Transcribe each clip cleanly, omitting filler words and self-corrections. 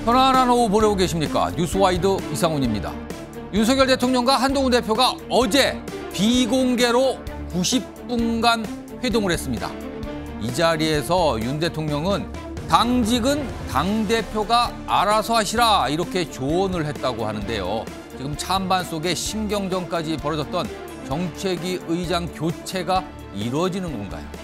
편안한 오후 보내고 계십니까? 뉴스와이드 이상훈입니다. 윤석열 대통령과 한동훈 대표가 어제 비공개로 90분간 회동을 했습니다. 이 자리에서 윤 대통령은 당직은 당대표가 알아서 하시라 이렇게 조언을 했다고 하는데요. 지금 찬반 속에 신경전까지 벌어졌던 정책위 의장 교체가 이루어지는 건가요?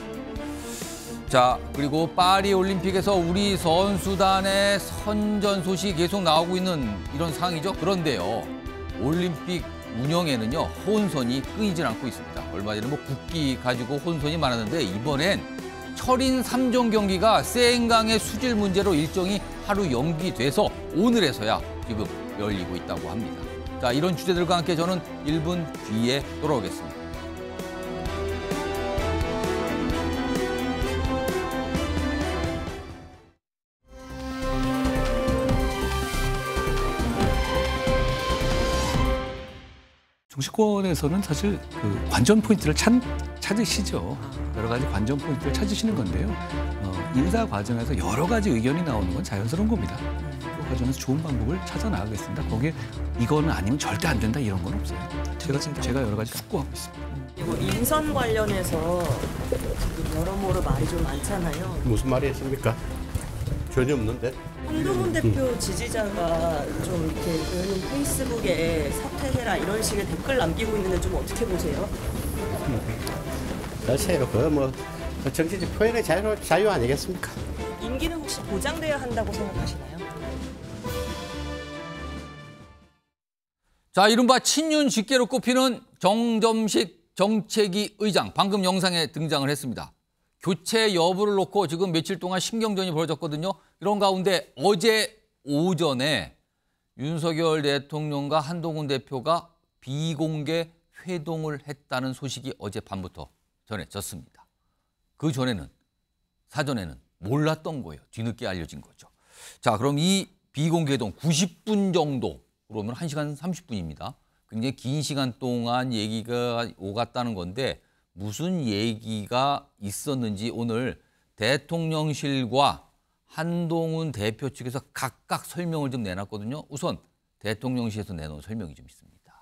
자, 그리고 파리 올림픽에서 우리 선수단의 선전 소식이 계속 나오고 있는 이런 상황이죠. 그런데요, 올림픽 운영에는요, 혼선이 끊이질 않고 있습니다. 얼마 전에 국기 가지고 혼선이 많았는데 이번엔 철인 3종 경기가 세인강의 수질 문제로 일정이 하루 연기돼서 오늘에서야 지금 열리고 있다고 합니다. 자, 이런 주제들과 함께 저는 1분 뒤에 돌아오겠습니다. 정치권에서는 사실 그 관전 포인트를 찾으시죠. 여러 가지 관전 포인트를 찾으시는 건데요. 인사 과정에서 여러 가지 의견이 나오는 건 자연스러운 겁니다. 그 과정에서 좋은 방법을 찾아 나가겠습니다. 거기에 이거는 아니면 절대 안 된다 이런 건 없어요. 제가 여러 가지 숙고하고 있습니다. 그리고 인선 관련해서 지금 여러모로 말이 좀 많잖아요. 무슨 말이 있습니까? 전혀 없는데. 한동훈 대표 지지자가 좀 이렇게 의원님 페이스북에 사퇴해라 이런 식의 댓글 남기고 있는데 좀 어떻게 보세요? 글쎄요, 정치적 표현의 자유 아니겠습니까? 임기는 혹시 보장돼야 한다고 생각하시나요? 자, 이른바 친윤 직계로 꼽히는 정점식 정책위 의장, 방금 영상에 등장을 했습니다. 교체 여부를 놓고 지금 며칠 동안 신경전이 벌어졌거든요. 이런 가운데 어제 오전에 윤석열 대통령과 한동훈 대표가 비공개 회동을 했다는 소식이 어젯밤부터 전해졌습니다. 그 전에는, 사전에는 몰랐던 거예요. 뒤늦게 알려진 거죠. 자, 그럼 이 비공개 회동 90분 정도, 그러면 1시간 30분입니다. 굉장히 긴 시간 동안 얘기가 오갔다는 건데 무슨 얘기가 있었는지 오늘 대통령실과 한동훈 대표 측에서 각각 설명을 좀 내놨거든요. 우선 대통령실에서 내놓은 설명이 좀 있습니다.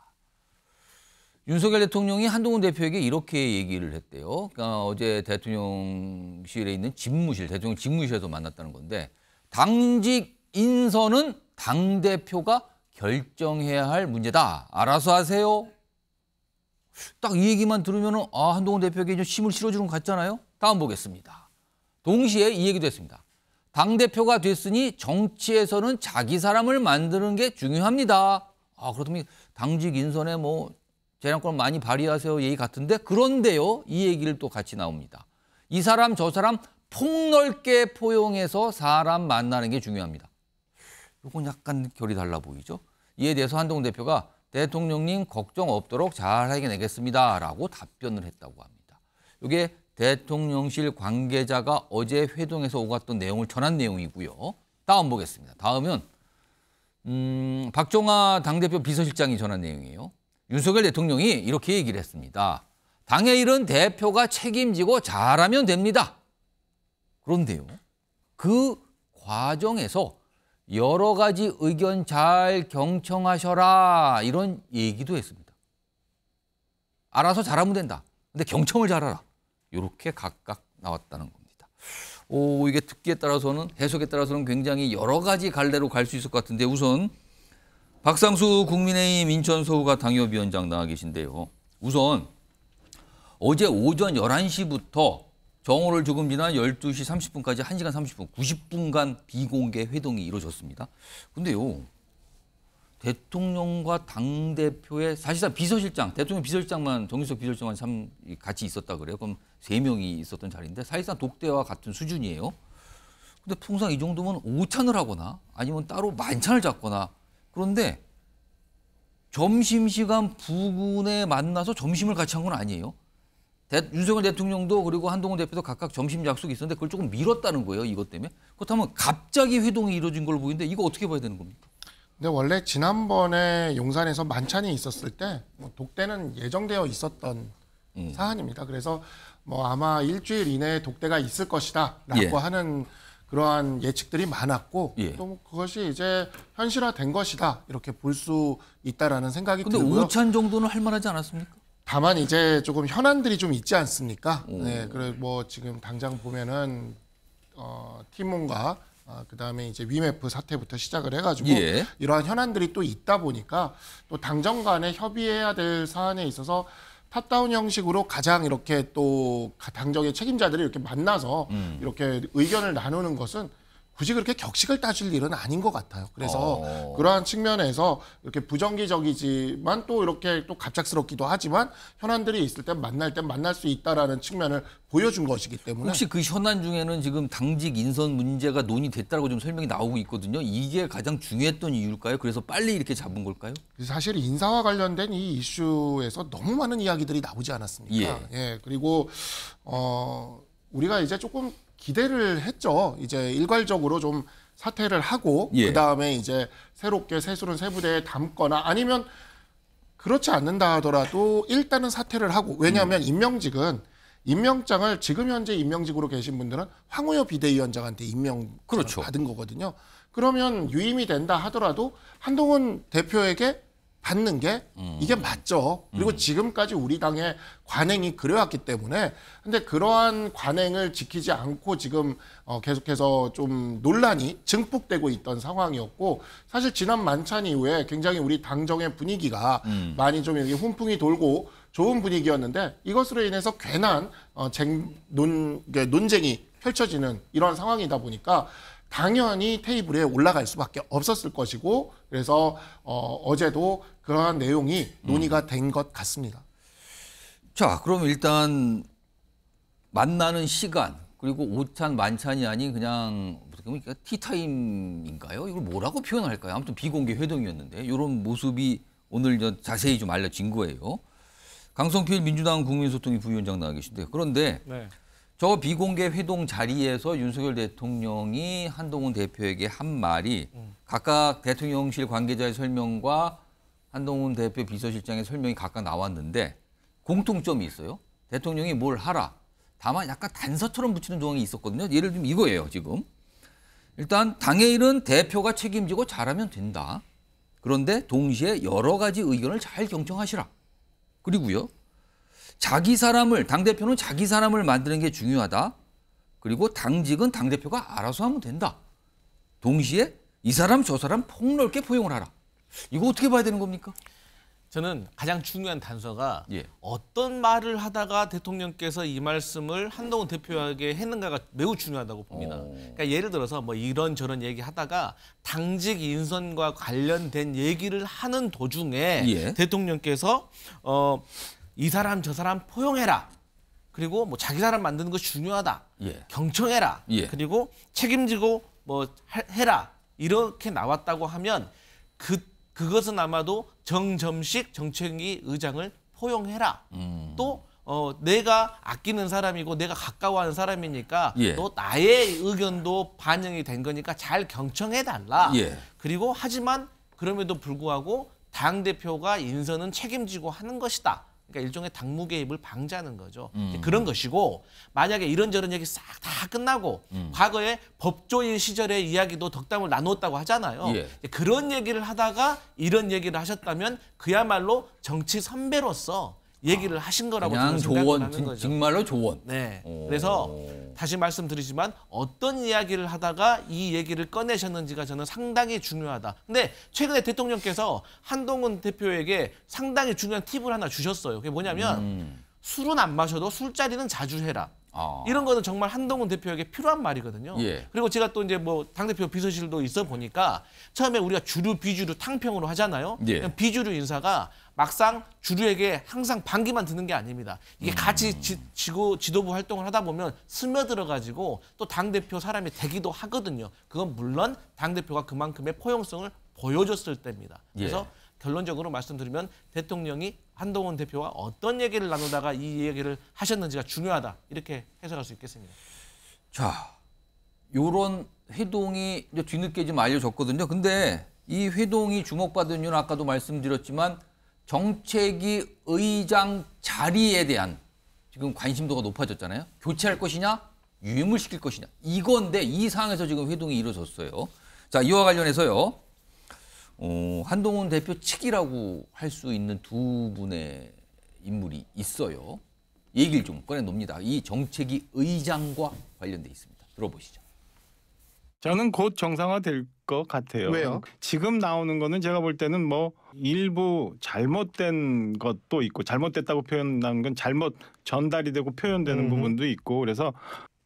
윤석열 대통령이 한동훈 대표에게 이렇게 얘기를 했대요. 그러니까 어제 대통령실에 있는 집무실, 대통령 집무실에서 만났다는 건데 당직 인선은 당대표가 결정해야 할 문제다. 알아서 하세요. 딱 이 얘기만 들으면 한동훈 대표에게 좀 힘을 실어주는 것 같잖아요. 다음 보겠습니다. 동시에 이 얘기도 했습니다. 당대표가 됐으니 정치에서는 자기 사람을 만드는 게 중요합니다. 그렇다면 당직 인선에 재량권을 많이 발휘하세요 얘기 같은데 그런데요. 이 얘기를 또 같이 나옵니다. 이 사람 저 사람 폭넓게 포용해서 사람 만나는 게 중요합니다. 이건 약간 결이 달라 보이죠. 이에 대해서 한동훈 대표가 대통령님 걱정 없도록 잘 해결하겠습니다 라고 답변을 했다고 합니다. 이게 대통령실 관계자가 어제 회동에서 오갔던 내용을 전한 내용이고요. 다음 보겠습니다. 다음은 박종화 당대표 비서실장이 전한 내용이에요. 윤석열 대통령이 이렇게 얘기를 했습니다. 당의 일은 대표가 책임지고 잘하면 됩니다. 그런데요. 그 과정에서 여러 가지 의견 잘 경청하셔라 이런 얘기도 했습니다. 알아서 잘하면 된다. 근데 경청을 잘하라. 이렇게 각각 나왔다는 겁니다. 이게 듣기에 따라서는 해석에 따라서는 굉장히 여러 가지 갈래로 갈 수 있을 것 같은데 우선 박상수 국민의힘 인천 서구가 당협위원장 나와 계신데요. 우선 어제 오전 11시부터 정오를 조금 지난 12시 30분까지 1시간 30분, 90분간 비공개 회동이 이루어졌습니다. 근데요, 대통령과 당대표의 사실상 비서실장, 대통령 비서실장만, 정유석 비서실장만 같이 있었다 그래요. 그럼 3명이 있었던 자리인데 사실상 독대와 같은 수준이에요. 근데 통상 이 정도면 오찬을 하거나 아니면 따로 만찬을 잡거나 그런데 점심시간 부근에 만나서 점심을 같이 한 건 아니에요. 윤석열 대통령도 그리고 한동훈 대표도 각각 점심 약속이 있었는데 그걸 조금 미뤘다는 거예요. 이것 때문에. 그렇다면 갑자기 회동이 이루어진 걸로 보이는데 이거 어떻게 봐야 되는 겁니까? 근데 원래 지난번에 용산에서 만찬이 있었을 때 독대는 예정되어 있었던 사안입니다. 그래서 아마 일주일 이내에 독대가 있을 것이다라고 하는 그러한 예측들이 많았고 예. 또 그것이 이제 현실화된 것이다 이렇게 볼 수 있다라는 생각이 근데 들고요. 오찬 정도는 할 만하지 않았습니까? 다만 이제 조금 현안들이 좀 있지 않습니까? 네, 그래 뭐 지금 당장 보면은 티몬과 그다음에 이제 위메프 사태부터 시작을 해가지고 예. 이러한 현안들이 또 있다 보니까 또 당정 간에 협의해야 될 사안에 있어서 탑다운 형식으로 가장 이렇게 또 당정의 책임자들이 이렇게 만나서 이렇게 의견을 나누는 것은 굳이 그렇게 격식을 따질 일은 아닌 것 같아요. 그래서 그러한 측면에서 이렇게 부정기적이지만 또 이렇게 또 갑작스럽기도 하지만 현안들이 있을 때 만날 수 있다라는 측면을 보여준 것이기 때문에 혹시 그 현안 중에는 지금 당직 인선 문제가 논의됐다고 좀 설명이 나오고 있거든요. 이게 가장 중요했던 이유일까요? 그래서 빨리 이렇게 잡은 걸까요? 사실 인사와 관련된 이 이슈에서 너무 많은 이야기들이 나오지 않았습니까? 예, 그리고 우리가 이제 조금 기대를 했죠. 이제 일괄적으로 좀 사퇴를 하고 예. 그다음에 이제 새롭게 새수른 세부대에 담거나 아니면 그렇지 않는다 하더라도 일단은 사퇴를 하고 왜냐하면 임명장을 지금 현재 임명직으로 계신 분들은 황우여 비대위원장한테 임명을 그렇죠. 받은 거거든요. 그러면 유임이 된다 하더라도 한동훈 대표에게 받는 게 이게 맞죠. 그리고 지금까지 우리 당의 관행이 그래왔기 때문에 근데 그러한 관행을 지키지 않고 지금 계속해서 좀 논란이 증폭되고 있던 상황이었고 사실 지난 만찬 이후에 굉장히 우리 당정의 분위기가 많이 좀 이렇게 훈풍이 돌고 좋은 분위기였는데 이것으로 인해서 괜한 논쟁이 펼쳐지는 이런 상황이다 보니까 당연히 테이블에 올라갈 수밖에 없었을 것이고 그래서 어제도 그러한 내용이 논의가 된 것 같습니다. 자, 그럼 일단 만나는 시간 그리고 오찬 만찬이 아닌 그냥 어떻게 보면 티타임인가요? 이걸 뭐라고 표현할까요? 아무튼 비공개 회동이었는데 이런 모습이 오늘 자세히 좀 알려진 거예요. 강성필 민주당 국민소통위 부위원장 나와 계신데요. 그런데 네. 저 비공개 회동 자리에서 윤석열 대통령이 한동훈 대표에게 한 말이 각각 대통령실 관계자의 설명과 한동훈 대표 비서실장의 설명이 각각 나왔는데 공통점이 있어요. 대통령이 뭘 하라. 다만 약간 단서처럼 붙이는 조항이 있었거든요. 예를 들면 이거예요, 지금. 일단 당의 일은 대표가 책임지고 잘하면 된다. 그런데 동시에 여러 가지 의견을 잘 경청하시라. 그리고요. 당대표는 자기 사람을 만드는 게 중요하다. 그리고 당직은 당대표가 알아서 하면 된다. 동시에 이 사람 저 사람 폭넓게 포용을 하라. 이거 어떻게 봐야 되는 겁니까? 저는 가장 중요한 단서가 예. 어떤 말을 하다가 대통령께서 이 말씀을 한동훈 대표에게 했는가가 매우 중요하다고 봅니다. 그러니까 예를 들어서 뭐 이런저런 얘기하다가 당직 인선과 관련된 얘기를 하는 도중에 예. 대통령께서 이 사람 저 사람 포용해라. 그리고 뭐 자기 사람 만드는 거 중요하다. 예. 경청해라. 예. 그리고 책임지고 뭐 해라. 이렇게 나왔다고 하면 그것은 아마도 정점식 정책위 의장을 포용해라. 또 내가 아끼는 사람이고 내가 가까워하는 사람이니까 예. 또 나의 의견도 반영이 된 거니까 잘 경청해달라. 예. 그리고 하지만 그럼에도 불구하고 당대표가 인선은 책임지고 하는 것이다. 그러니까 일종의 당무 개입을 방지하는 거죠. 그런 것이고 만약에 이런저런 얘기 싹 다 끝나고 과거에 법조인 시절의 이야기도 덕담을 나누었다고 하잖아요. 예. 그런 얘기를 하다가 이런 얘기를 하셨다면 그야말로 정치 선배로서 얘기를 하신 거라고 그냥 저는 생각을 조언, 하는 거죠. 정말로 조언. 네. 그래서 다시 말씀드리지만 어떤 이야기를 하다가 이 얘기를 꺼내셨는지가 저는 상당히 중요하다. 근데 최근에 대통령께서 한동훈 대표에게 상당히 중요한 팁을 하나 주셨어요. 그게 뭐냐면 술은 안 마셔도 술자리는 자주 해라. 이런 거는 정말 한동훈 대표에게 필요한 말이거든요. 예. 그리고 제가 또 이제 뭐 당대표 비서실도 있어 보니까 처음에 우리가 주류, 비주류, 탕평으로 하잖아요. 예. 비주류 인사가 막상 주류에게 항상 반기만 드는 게 아닙니다. 이게 같이 지도부 활동을 하다 보면 스며들어가지고 또 당대표 사람이 되기도 하거든요. 그건 물론 당대표가 그만큼의 포용성을 보여줬을 때입니다. 그래서 결론적으로 말씀드리면 대통령이 한동훈 대표와 어떤 얘기를 나누다가 이 얘기를 하셨는지가 중요하다. 이렇게 해석할 수 있겠습니다. 자, 요런 회동이 이제 뒤늦게 좀 알려졌거든요. 근데 이 회동이 주목받은 이유는 아까도 말씀드렸지만 정책위 의장 자리에 대한 지금 관심도가 높아졌잖아요. 교체할 것이냐 유임을 시킬 것이냐. 이건데 이 상황에서 지금 회동이 이루어졌어요. 자, 이와 관련해서요. 한동훈 대표 측이라고 할 수 있는 두 분의 인물이 있어요. 얘기를 좀 꺼내놉니다. 이 정책위 의장과 관련돼 있습니다. 들어보시죠. 저는 곧 정상화될 것 같아요. 왜요? 지금 나오는 거는 제가 볼 때는 뭐 일부 잘못된 것도 있고 잘못됐다고 표현한 건 잘못 전달이 되고 표현되는 부분도 있고 그래서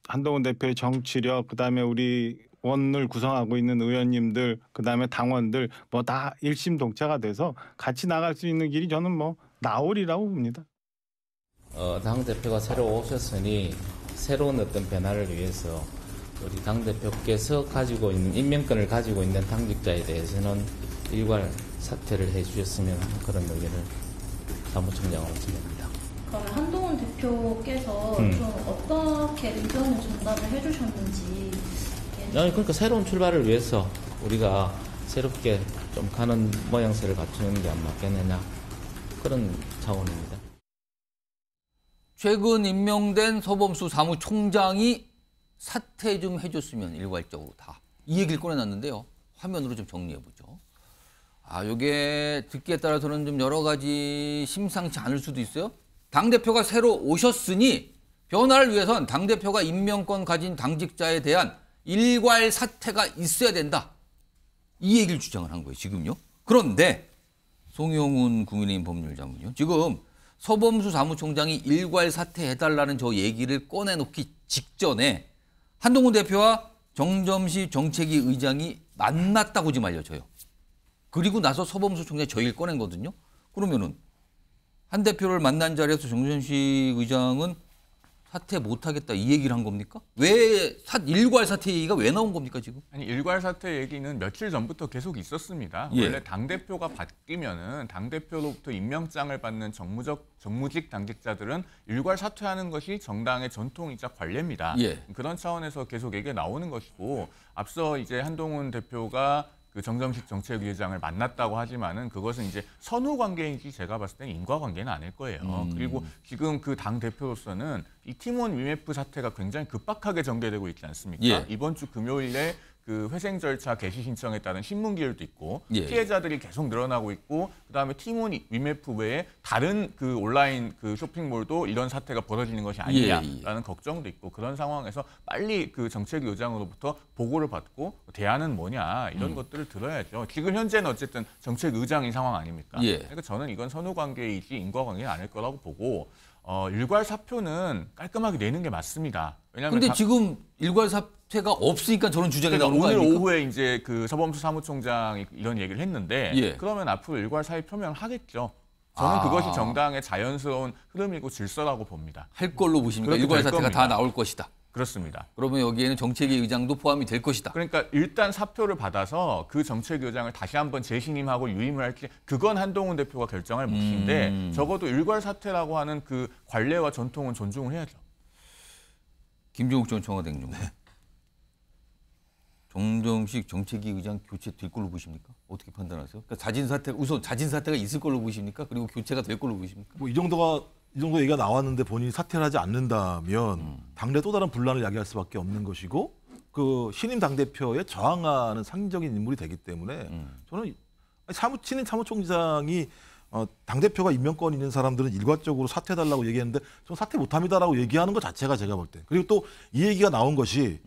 한동훈 대표의 정치력 그다음에 우리 원을 구성하고 있는 의원님들 그다음에 당원들 뭐 다 일심동체가 돼서 같이 나갈 수 있는 길이 저는 뭐 나오리라고 봅니다. 당대표가 새로 오셨으니 새로운 어떤 변화를 위해서 우리 당대표께서 가지고 있는 임명권을 가지고 있는 당직자에 대해서는 일괄 사퇴를 해주셨으면 하는 그런 의견을 사무총장으로 드립니다. 그러면 한동훈 대표께서 좀 어떻게 의견을 전달을 해주셨는지. 그러니까 새로운 출발을 위해서 우리가 새롭게 좀 가는 모양새를 갖추는 게 안 맞겠느냐 그런 차원입니다. 최근 임명된 서범수 사무총장이 사퇴 좀 해줬으면 일괄적으로 다. 이 얘기를 꺼내놨는데요. 화면으로 좀 정리해보죠. 이게 듣기에 따라서는 좀 여러 가지 심상치 않을 수도 있어요. 당대표가 새로 오셨으니 변화를 위해선 당대표가 임명권 가진 당직자에 대한 일괄 사퇴가 있어야 된다. 이 얘기를 주장을 한 거예요, 지금요. 그런데 송영훈 국민의힘 법률자문요. 지금 서범수 사무총장이 일괄 사퇴해달라는 저 얘기를 꺼내놓기 직전에 한동훈 대표와 정점식 정책위 의장이 만났다고 지금 알려져요. 그리고 나서 서범수 총장이 저 얘기를 꺼낸 거거든요. 그러면은 한 대표를 만난 자리에서 정점식 의장은 사퇴 못하겠다 이 얘기를 한 겁니까? 왜 일괄 사퇴 얘기가 왜 나온 겁니까 지금? 아니 일괄 사퇴 얘기는 며칠 전부터 계속 있었습니다. 예. 원래 당 대표가 바뀌면은 당 대표로부터 임명장을 받는 정무직 당직자들은 일괄 사퇴하는 것이 정당의 전통이자 관례입니다. 예. 그런 차원에서 계속 얘기가 나오는 것이고 앞서 이제 한동훈 대표가 그 정점식 정책위의장을 만났다고 하지만은 그것은 이제 선후 관계인지 제가 봤을 때는 인과 관계는 아닐 거예요. 그리고 지금 그 당 대표로서는 이 팀원 위메프 사태가 굉장히 급박하게 전개되고 있지 않습니까? 예. 이번 주 금요일에 그 회생 절차 개시 신청에 따른 신문 기일도 있고 예. 피해자들이 계속 늘어나고 있고 그다음에 팀원 위메프 외에 다른 그 온라인 그 쇼핑몰도 이런 사태가 벌어지는 것이 아니냐라는 걱정도 있고 그런 상황에서 빨리 그 정책위 의장으로부터 보고를 받고 대안은 뭐냐 이런 것들을 들어야죠. 지금 현재는 어쨌든 정책 의장인 상황 아닙니까? 예. 그러니까 저는 이건 선후 관계이지 인과 관계는 아닐 거라고 보고 일괄 사표는 깔끔하게 내는 게 맞습니다. 왜냐하면 근데 지금 일괄 사퇴가 없으니까 저런 주장이 그러니까 나오는 거 오늘 아닙니까? 오후에 이제 그 서범수 사무총장이 이런 얘기를 했는데 예. 그러면 앞으로 일괄 사의 표명을 하겠죠. 저는 그것이 정당의 자연스러운 흐름이고 질서라고 봅니다. 할 걸로 보십니까? 그렇게 일괄 될 사퇴가 겁니다. 다 나올 것이다. 그렇습니다. 그러면 여기에는 정책위 의장도 포함이 될 것이다. 그러니까 일단 사표를 받아서 그 정책위 의장을 다시 한번 재신임하고 유임을 할지 그건 한동훈 대표가 결정할 몫인데 적어도 일괄 사퇴라고 하는 그 관례와 전통은 존중을 해야죠. 김종욱 전 청와대 행정관. 정점식 정책위 의장 교체 될 걸로 보십니까? 어떻게 판단하세요? 그러니까 우선 자진 사퇴가 있을 걸로 보십니까? 그리고 교체가 될 걸로 보십니까? 뭐 이 정도 얘기가 나왔는데 본인이 사퇴를 하지 않는다면 당내 또 다른 분란을 야기할 수밖에 없는 것이고 그 신임 당대표에 저항하는 상징적인 인물이 되기 때문에 저는 신임 사무총장이 당대표가 임명권 있는 사람들은 일괄적으로 사퇴해달라고 얘기했는데 저는 사퇴 못합니다라고 얘기하는 것 자체가 제가 볼 때 그리고 또 이 얘기가 나온 것이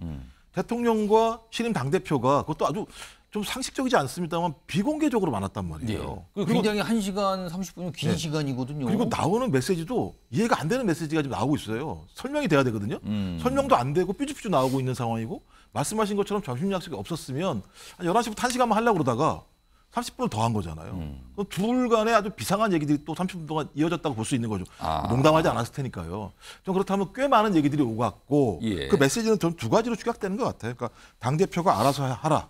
대통령과 신임 당대표가 그것도 아주 좀 상식적이지 않습니다만 비공개적으로 만났단 말이에요. 그리고 굉장히 1시간 30분이면 긴 시간이거든요. 그리고 나오는 메시지도 이해가 안 되는 메시지가 지금 나오고 있어요. 설명이 돼야 되거든요. 설명도 안 되고 삐죽삐죽 나오고 있는 상황이고 말씀하신 것처럼 점심 약속이 없었으면 한 11시부터 1시간만 하려고 그러다가 30분을 더 한 거잖아요. 둘 간에 아주 비상한 얘기들이 또 30분 동안 이어졌다고 볼 수 있는 거죠. 농담하지 않았을 테니까요. 좀 그렇다면 꽤 많은 얘기들이 오갔고 예. 그 메시지는 전 두 가지로 축약되는 것 같아요. 그러니까 당대표가 알아서 하라.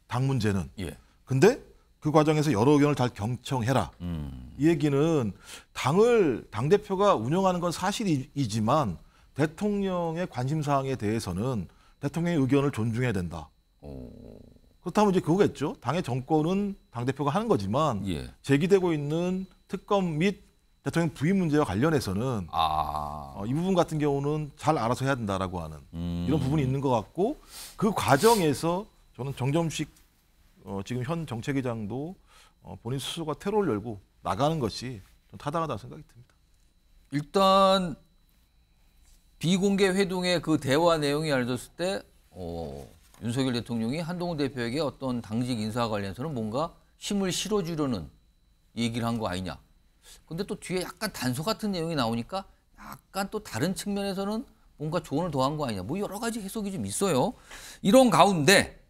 당 문제는. 예. 근데 그 과정에서 여러 의견을 잘 경청해라. 이 얘기는 당대표가 운영하는 건 사실이지만 대통령의 관심사항에 대해서는 대통령의 의견을 존중해야 된다. 그렇다면 이제 그거겠죠. 당의 정권은 당대표가 하는 거지만 예. 제기되고 있는 특검 및 대통령 부임 문제와 관련해서는 이 부분 같은 경우는 잘 알아서 해야 된다라고 하는 이런 부분이 있는 것 같고 그 과정에서 저는 정점식 지금 현 정책위장도 본인 스스로가 테러를 열고 나가는 것이 좀 타당하다는 생각이 듭니다. 일단 비공개 회동의 그 대화 내용이 알려졌을 때 윤석열 대통령이 한동훈 대표에게 어떤 당직 인사와 관련해서는 뭔가 힘을 실어주려는 얘기를 한 거 아니냐. 근데 또 뒤에 약간 단서 같은 내용이 나오니까 약간 또 다른 측면에서는 뭔가 조언을 더한 거 아니냐. 뭐 여러 가지 해석이 좀 있어요. 이런 가운데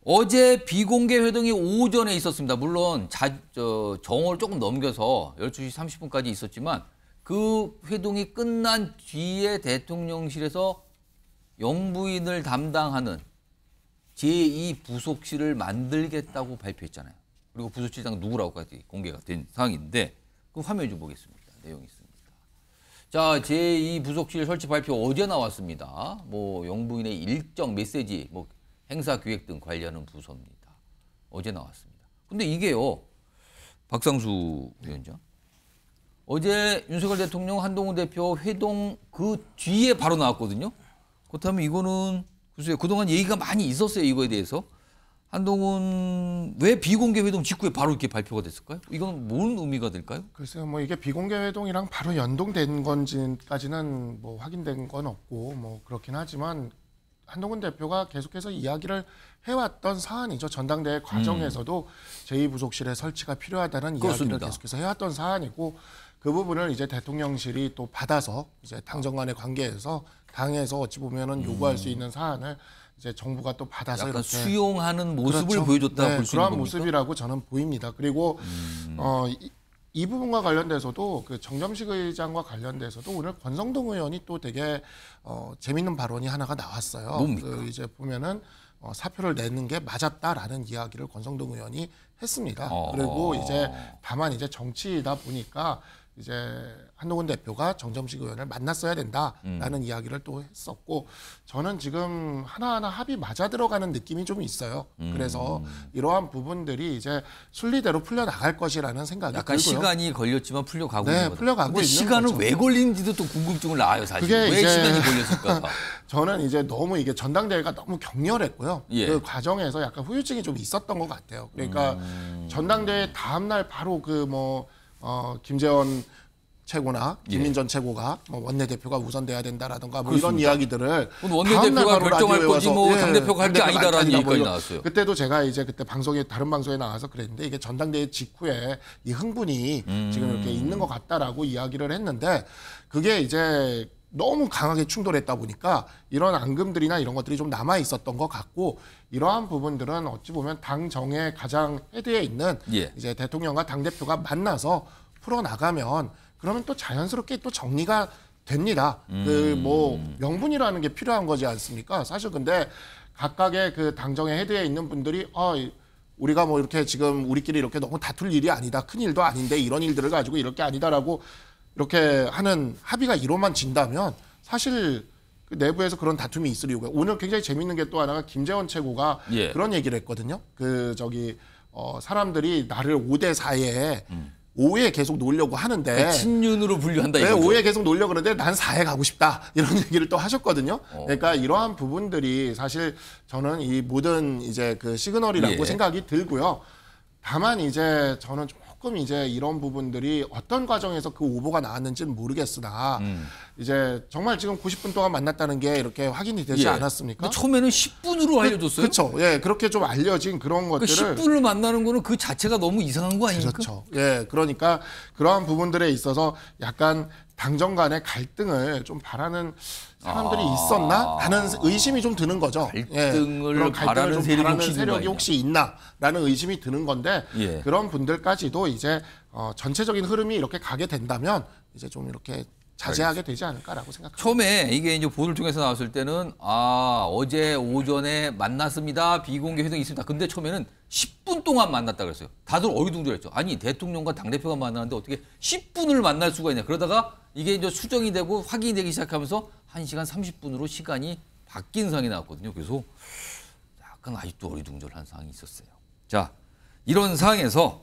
어제 비공개 회동이 오전에 있었습니다. 물론 정오를 조금 넘겨서 12시 30분까지 있었지만 그 회동이 끝난 뒤에 대통령실에서 영부인을 담당하는 제2부속실을 만들겠다고 발표했잖아요. 그리고 부속실장 누구라고까지 공개가 된 상황인데 그 화면 좀 보겠습니다. 내용이 있습니다. 자, 제2부속실 설치 발표 어제 나왔습니다. 뭐 영부인의 일정 메시지, 뭐 행사 기획 등 관련한 부서입니다. 어제 나왔습니다. 근데 이게요, 박상수 위원장, 어제 윤석열 대통령 한동훈 대표 회동 그 뒤에 바로 나왔거든요. 그렇다면 이거는 글쎄요, 그동안 얘기가 많이 있었어요, 이거에 대해서. 한동훈 왜 비공개 회동 직후에 바로 이렇게 발표가 됐을까요? 이건 뭔 의미가 될까요? 글쎄요, 뭐 이게 비공개 회동이랑 바로 연동된 건지까지는 뭐 확인된 건 없고 뭐 그렇긴 하지만 한동훈 대표가 계속해서 이야기를 해왔던 사안이죠. 전당대회 과정에서도 제2부속실의 설치가 필요하다는 그렇습니다. 이야기를 계속해서 해왔던 사안이고 그 부분을 이제 대통령실이 또 받아서 이제 당정 간의 관계에서 당에서 어찌 보면은 요구할 수 있는 사안을 이제 정부가 또 받아서 약간 이렇게 수용하는 모습을 그렇죠. 보여줬다 볼 수 있는 그러한 겁니까? 모습이라고 저는 보입니다. 그리고 이 부분과 관련돼서도 그 정점식 의장과 관련돼서도 오늘 권성동 의원이 또 되게 재밌는 발언이 하나가 나왔어요. 뭡니까? 그 이제 보면은 사표를 내는 게 맞았다라는 이야기를 권성동 의원이 했습니다. 그리고 이제 다만 이제 정치이다 보니까 이제 한동훈 대표가 정점식 의원을 만났어야 된다라는 이야기를 또 했었고 저는 지금 하나하나 합이 맞아 들어가는 느낌이 좀 있어요. 그래서 이러한 부분들이 이제 순리대로 풀려나갈 것이라는 생각이 약간 들고요. 시간이 걸렸지만 풀려가고 네, 있는 거죠. 풀려가고 근데 있는 시간은 거죠. 왜 걸리는지도 또 궁금증을 낳아요, 사실. 그게 왜 이제 시간이 걸렸을까? 저는 이제 너무 이게 전당대회가 너무 격렬했고요. 예. 그 과정에서 약간 후유증이 좀 있었던 것 같아요. 그러니까 전당대회 다음 날 바로 그 김재원 최고나 김민전 최고가 뭐 원내대표가 우선돼야 된다라든가 뭐 이런 이야기들을 원내대표가 결정할 거지 뭐 당대표가 할 게 아니다라는 얘기까지 뭐 나왔어요. 그때도 제가 이제 그때 다른 방송에 나와서 그랬는데 이게 전당대회 직후에 이 흥분이 지금 이렇게 있는 것 같다라고 이야기를 했는데 그게 이제 너무 강하게 충돌했다 보니까 이런 앙금들이나 이런 것들이 좀 남아 있었던 것 같고 이러한 부분들은 어찌 보면 당 정의 가장 헤드에 있는 이제 대통령과 당 대표가 만나서 풀어 나가면 그러면 또 자연스럽게 또 정리가 됩니다. 그 뭐 명분이라는 게 필요한 거지 않습니까? 사실 근데 각각의 그 당정의 헤드에 있는 분들이 우리가 뭐 이렇게 지금 우리끼리 이렇게 너무 다툴 일이 아니다. 큰 일도 아닌데 이런 일들을 가지고 이렇게 아니다라고 이렇게 하는 합의가 이루어만 진다면 사실 그 내부에서 그런 다툼이 있을 이유가 오늘 굉장히 재밌는 게 또 하나가 김재원 최고가 그런 얘기를 했거든요. 사람들이 나를 5대 4에 5에 계속 놓으려고 하는데 친윤으로 분류한다 네, 이거죠. 5에 계속 놓으려고 그러는데 난 4에 가고 싶다 이런 얘기를 또 하셨거든요. 그러니까 이러한 부분들이 사실 저는 이 모든 이제 그 시그널이라고 생각이 들고요. 다만 이제 저는 조금 이제 이런 부분들이 어떤 과정에서 그 오보가 나왔는지는 모르겠으나 이제 정말 지금 90분 동안 만났다는 게 이렇게 확인이 되지 않았습니까? 근데 처음에는 10분으로 알려줬어요. 그렇죠. 예, 그렇게 좀 알려진 그런 것들을 10분을 만나는 거는 그 자체가 너무 이상한 거 아닙니까? 그렇죠. 예, 그러니까 그러한 부분들에 있어서 약간 당정 간의 갈등을 좀 바라는 사람들이 있었나? 라는 의심이 좀 드는 거죠. 갈등을 그런 바라는 세력이 혹시 있나라는 의심이 드는 건데 그런 분들까지도 이제 전체적인 흐름이 이렇게 가게 된다면 이제 좀 이렇게 자제하게 되지 않을까라고 생각합니다. 처음에 이게 이제 보도를 통해서 나왔을 때는 어제 오전에 만났습니다. 비공개 회동이 있습니다. 근데 처음에는 10분 동안 만났다 그랬어요. 다들 어리둥절했죠. 아니 대통령과 당대표가 만나는데 어떻게 10분을 만날 수가 있냐. 그러다가 이게 이제 수정이 되고 확인이 되기 시작하면서 1시간 30분으로 시간이 바뀐 상황이 나왔거든요. 그래서 약간 아직도 어리둥절한 상황이 있었어요. 자, 이런 상황에서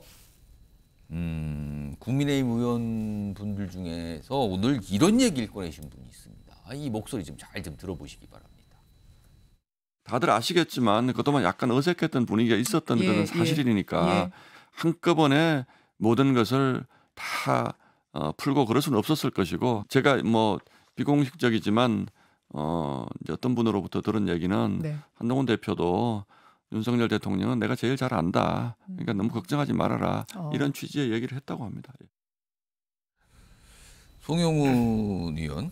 국민의힘 의원분들 중에서 오늘 이런 얘기를 꺼내신 분이 있습니다. 이 목소리 좀 잘 좀 들어보시기 바랍니다. 다들 아시겠지만 그동안 약간 어색했던 분위기가 있었던 것은 사실이니까 한꺼번에 모든 것을 다 풀고 그럴 수는 없었을 것이고 제가 뭐 비공식적이지만 이제 어떤 분으로부터 들은 얘기는 한동훈 대표도 윤석열 대통령은 내가 제일 잘 안다. 그러니까 너무 걱정하지 말아라. 이런 취지의 얘기를 했다고 합니다. 송영훈 의원.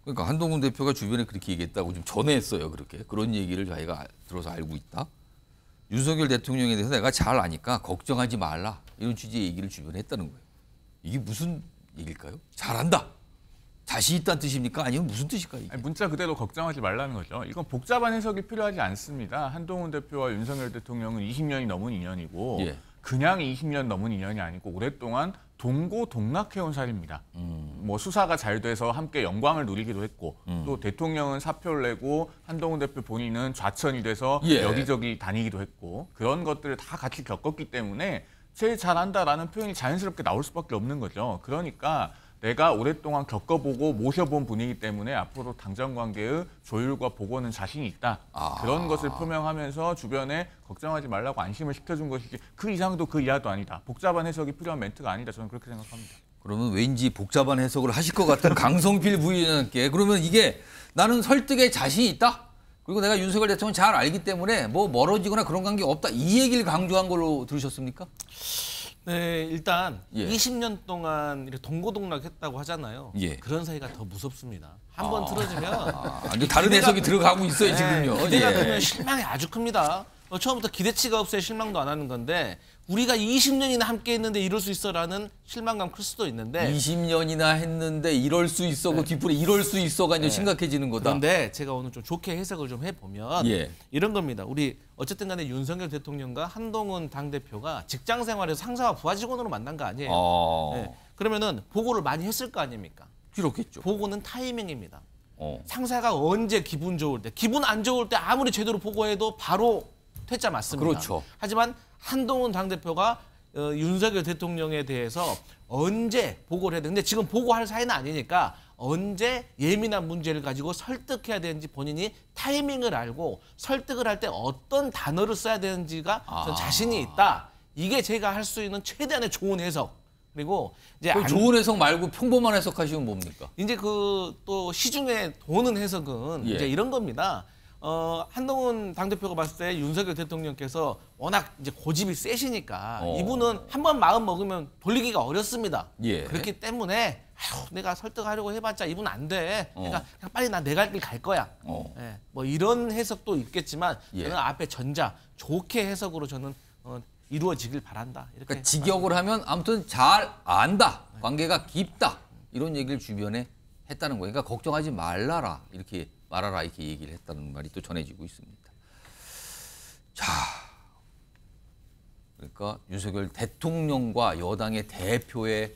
그러니까 한동훈 대표가 주변에 그렇게 얘기했다고 좀 전했어요. 그런 얘기를 저희가 들어서 알고 있다. 윤석열 대통령에 대해서 내가 잘 아니까 걱정하지 말라. 이런 취지의 얘기를 주변에 했다는 거예요. 이게 무슨 얘기일까요? 잘한다. 자신 있다는 뜻입니까? 아니면 무슨 뜻일까요? 이게? 아니, 문자 그대로 걱정하지 말라는 거죠. 이건 복잡한 해석이 필요하지 않습니다. 한동훈 대표와 윤석열 대통령은 20년이 넘은 인연이고 그냥 20년 넘은 인연이 아니고 오랫동안 동고동락해온 사이입니다. 뭐 수사가 잘 돼서 함께 영광을 누리기도 했고 또 대통령은 사표를 내고 한동훈 대표 본인은 좌천이 돼서 여기저기 다니기도 했고 그런 것들을 다 같이 겪었기 때문에 제일 잘한다라는 표현이 자연스럽게 나올 수밖에 없는 거죠. 그러니까 내가 오랫동안 겪어보고 모셔본 분이기 때문에 앞으로 당정 관계의 조율과 복원은 자신이 있다. 그런 것을 표명하면서 주변에 걱정하지 말라고 안심을 시켜준 것이지 그 이상도 그 이하도 아니다. 복잡한 해석이 필요한 멘트가 아니다. 저는 그렇게 생각합니다. 그러면 왠지 복잡한 해석을 하실 것 같은 강성필 부위원께 그러면 이게 나는 설득에 자신이 있다? 그리고 내가 윤석열 대통령 잘 알기 때문에 뭐 멀어지거나 그런 관계 없다. 이 얘기를 강조한 걸로 들으셨습니까? 네, 일단 20년 동안 이렇게 동고동락했다고 하잖아요. 그런 사이가 더 무섭습니다. 한번 틀어지면 다른 해석이 들어가고 있어요 지금요. 기대가 되면 실망이 아주 큽니다. 처음부터 기대치가 없어야 실망도 안 하는 건데 우리가 20년이나 함께 했는데 이럴 수 있어라는 실망감 클 수도 있는데 20년이나 했는데 이럴 수 있어고 뒷불에 이럴 수 있어가 이제 심각해지는 거다. 그런데 제가 오늘 좀 좋게 해석을 좀 해보면 이런 겁니다. 우리 어쨌든 간에 윤석열 대통령과 한동훈 당대표가 직장 생활에서 상사와 부하 직원으로 만난 거 아니에요. 그러면은 보고를 많이 했을 거 아닙니까? 그렇겠죠. 보고는 타이밍입니다. 상사가 언제 기분 좋을 때, 기분 안 좋을 때 아무리 제대로 보고해도 바로 퇴짜 맞습니다. 그렇죠. 하지만 한동훈 당대표가 윤석열 대통령에 대해서 언제 보고를 해야 되는데 지금 보고할 사이는 아니니까 언제 예민한 문제를 가지고 설득해야 되는지 본인이 타이밍을 알고 설득을 할 때 어떤 단어를 써야 되는지가 전 자신이 있다. 이게 제가 할 수 있는 최대한의 좋은 해석. 그리고 이제 좋은 해석 말고 평범한 해석하시면 뭡니까? 이제 그 또 시중에 도는 해석은 이제 이런 겁니다. 한동훈 당대표가 봤을 때 윤석열 대통령께서 워낙 이제 고집이 세시니까 이분은 한번 마음 먹으면 돌리기가 어렵습니다. 그렇기 때문에 내가 설득하려고 해봤자 이분 안 돼. 그러니까 그냥 빨리 나 내 갈 길 갈 거야. 뭐 이런 해석도 있겠지만 저는 앞에 전자 좋게 해석으로 저는 이루어지길 바란다. 이렇게 그러니까 직역을 하면 아무튼 잘 안다. 관계가 깊다. 이런 얘기를 주변에 했다는 거예요. 그러니까 걱정하지 말라라. 이렇게 말하라 이렇게 얘기를 했다는 말이 또 전해지고 있습니다. 자, 그러니까 윤석열 대통령과 여당의 대표의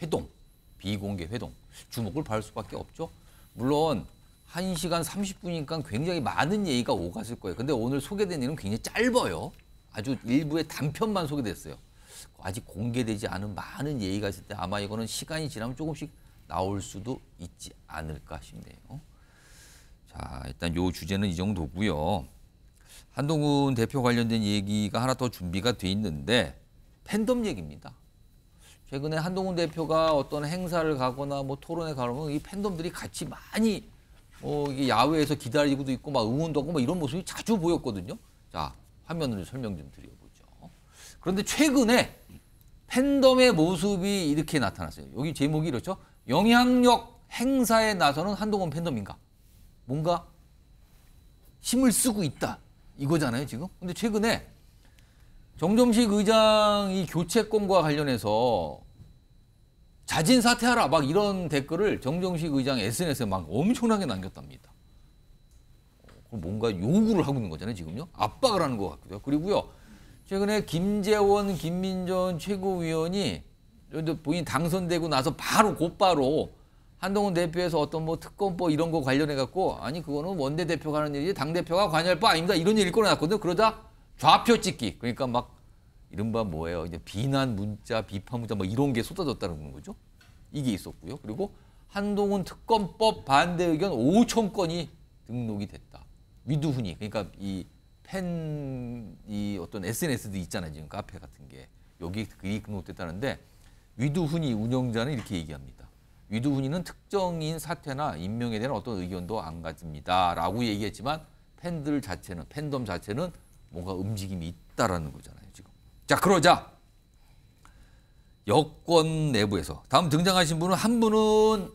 회동, 비공개 회동, 주목을 받을 수밖에 없죠. 물론 1시간 30분이니까 굉장히 많은 얘기가 오갔을 거예요. 근데 오늘 소개된 내용은 굉장히 짧아요. 아주 일부의 단편만 소개됐어요. 아직 공개되지 않은 많은 얘기가 있을 때 아마 이거는 시간이 지나면 조금씩 나올 수도 있지 않을까 싶네요. 자, 일단 요 주제는 이 정도고요. 한동훈 대표 관련된 얘기가 하나 더 준비가 돼 있는데 팬덤 얘기입니다. 최근에 한동훈 대표가 어떤 행사를 가거나 뭐 토론에 가면 이 팬덤들이 같이 많이 이게 야외에서 기다리고도 있고 막 응원도 하고 뭐 이런 모습이 자주 보였거든요. 자, 화면으로 설명 좀 드려보죠. 그런데 최근에 팬덤의 모습이 이렇게 나타났어요. 여기 제목이 이렇죠. 영향력 행사에 나서는 한동훈 팬덤인가? 뭔가 힘을 쓰고 있다. 이거잖아요, 지금. 근데 최근에 정점식 의장이 교체권과 관련해서 자진 사퇴하라 막 이런 댓글을 정점식 의장 SNS에 막 엄청나게 남겼답니다. 그럼 뭔가 요구를 하고 있는 거잖아요, 지금요. 압박을 하는 것 같고요. 그리고요, 최근에 김재원, 김민전 최고위원이 본인 당선되고 나서 곧바로 한동훈 대표에서 어떤 뭐 특검법 이런 거 관련해 갖고 아니 그거는 원내대표가 하는 일이지 당대표가 관여할 바 아닙니다. 이런 얘기를 꺼내놨거든요. 그러자 좌표 찍기. 그러니까 막 이른바 뭐예요? 이제 비난 문자, 비판 문자 뭐 이런 게 쏟아졌다는 거죠. 이게 있었고요. 그리고 한동훈 특검법 반대 의견 5천 건이 등록이 됐다. 위두훈이 그러니까 이 어떤 SNS도 있잖아요. 지금 카페 같은 게 여기 글이 등록됐다는데 위두훈이 운영자는 이렇게 얘기합니다. 위두훈이는 특정인 사퇴나 임명에 대한 어떤 의견도 안 가집니다라고 얘기했지만 팬덤 자체는 뭔가 움직임이 있다라는 거잖아요. 지금. 자, 그러자 여권 내부에서 다음 등장하신 분은 한 분은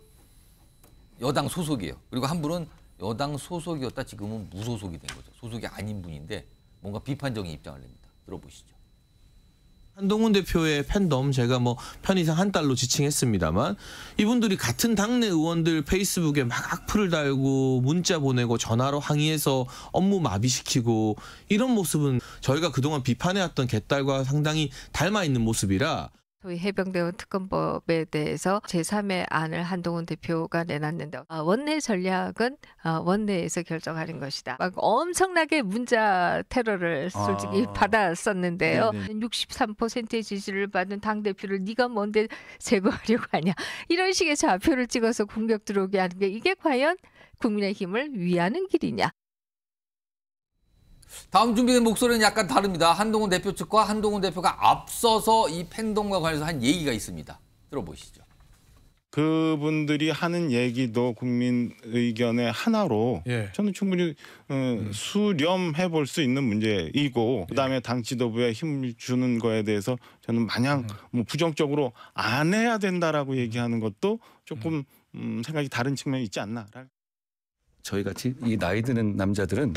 여당 소속이에요. 그리고 한 분은 여당 소속이었다 지금은 무소속이 된 거죠. 소속이 아닌 분인데 뭔가 비판적인 입장을 냅니다. 들어보시죠. 한동훈 대표의 팬덤 제가 뭐 편의상 한 달로 지칭했습니다만 이분들이 같은 당내 의원들 페이스북에 막 악플을 달고 문자 보내고 전화로 항의해서 업무 마비시키고 이런 모습은 저희가 그동안 비판해왔던 개딸과 상당히 닮아 있는 모습이라 소위 해병대원 특검법에 대해서 제3의 안을 한동훈 대표가 내놨는데 원내 전략은 원내에서 결정하는 것이다. 막 엄청나게 문자 테러를 솔직히 받았었는데요. 63%의 지지를 받은 당대표를 네가 뭔데 제거하려고 하냐. 이런 식의 좌표를 찍어서 공격 들어오게 하는 게 이게 과연 국민의힘을 위하는 길이냐. 다음 준비된 목소리는 약간 다릅니다. 한동훈 대표 측과 한동훈 대표가 앞서서 이 팬덤과 관해서 한 얘기가 있습니다. 들어보시죠. 그분들이 하는 얘기도 국민 의견의 하나로 저는 충분히 수렴해 볼 수 있는 문제이고 그다음에 당 지도부에 힘을 주는 거에 대해서 저는 마냥 뭐 부정적으로 안 해야 된다라고 얘기하는 것도 조금 생각이 다른 측면이 있지 않나. 저희 같이 이 나이 드는 남자들은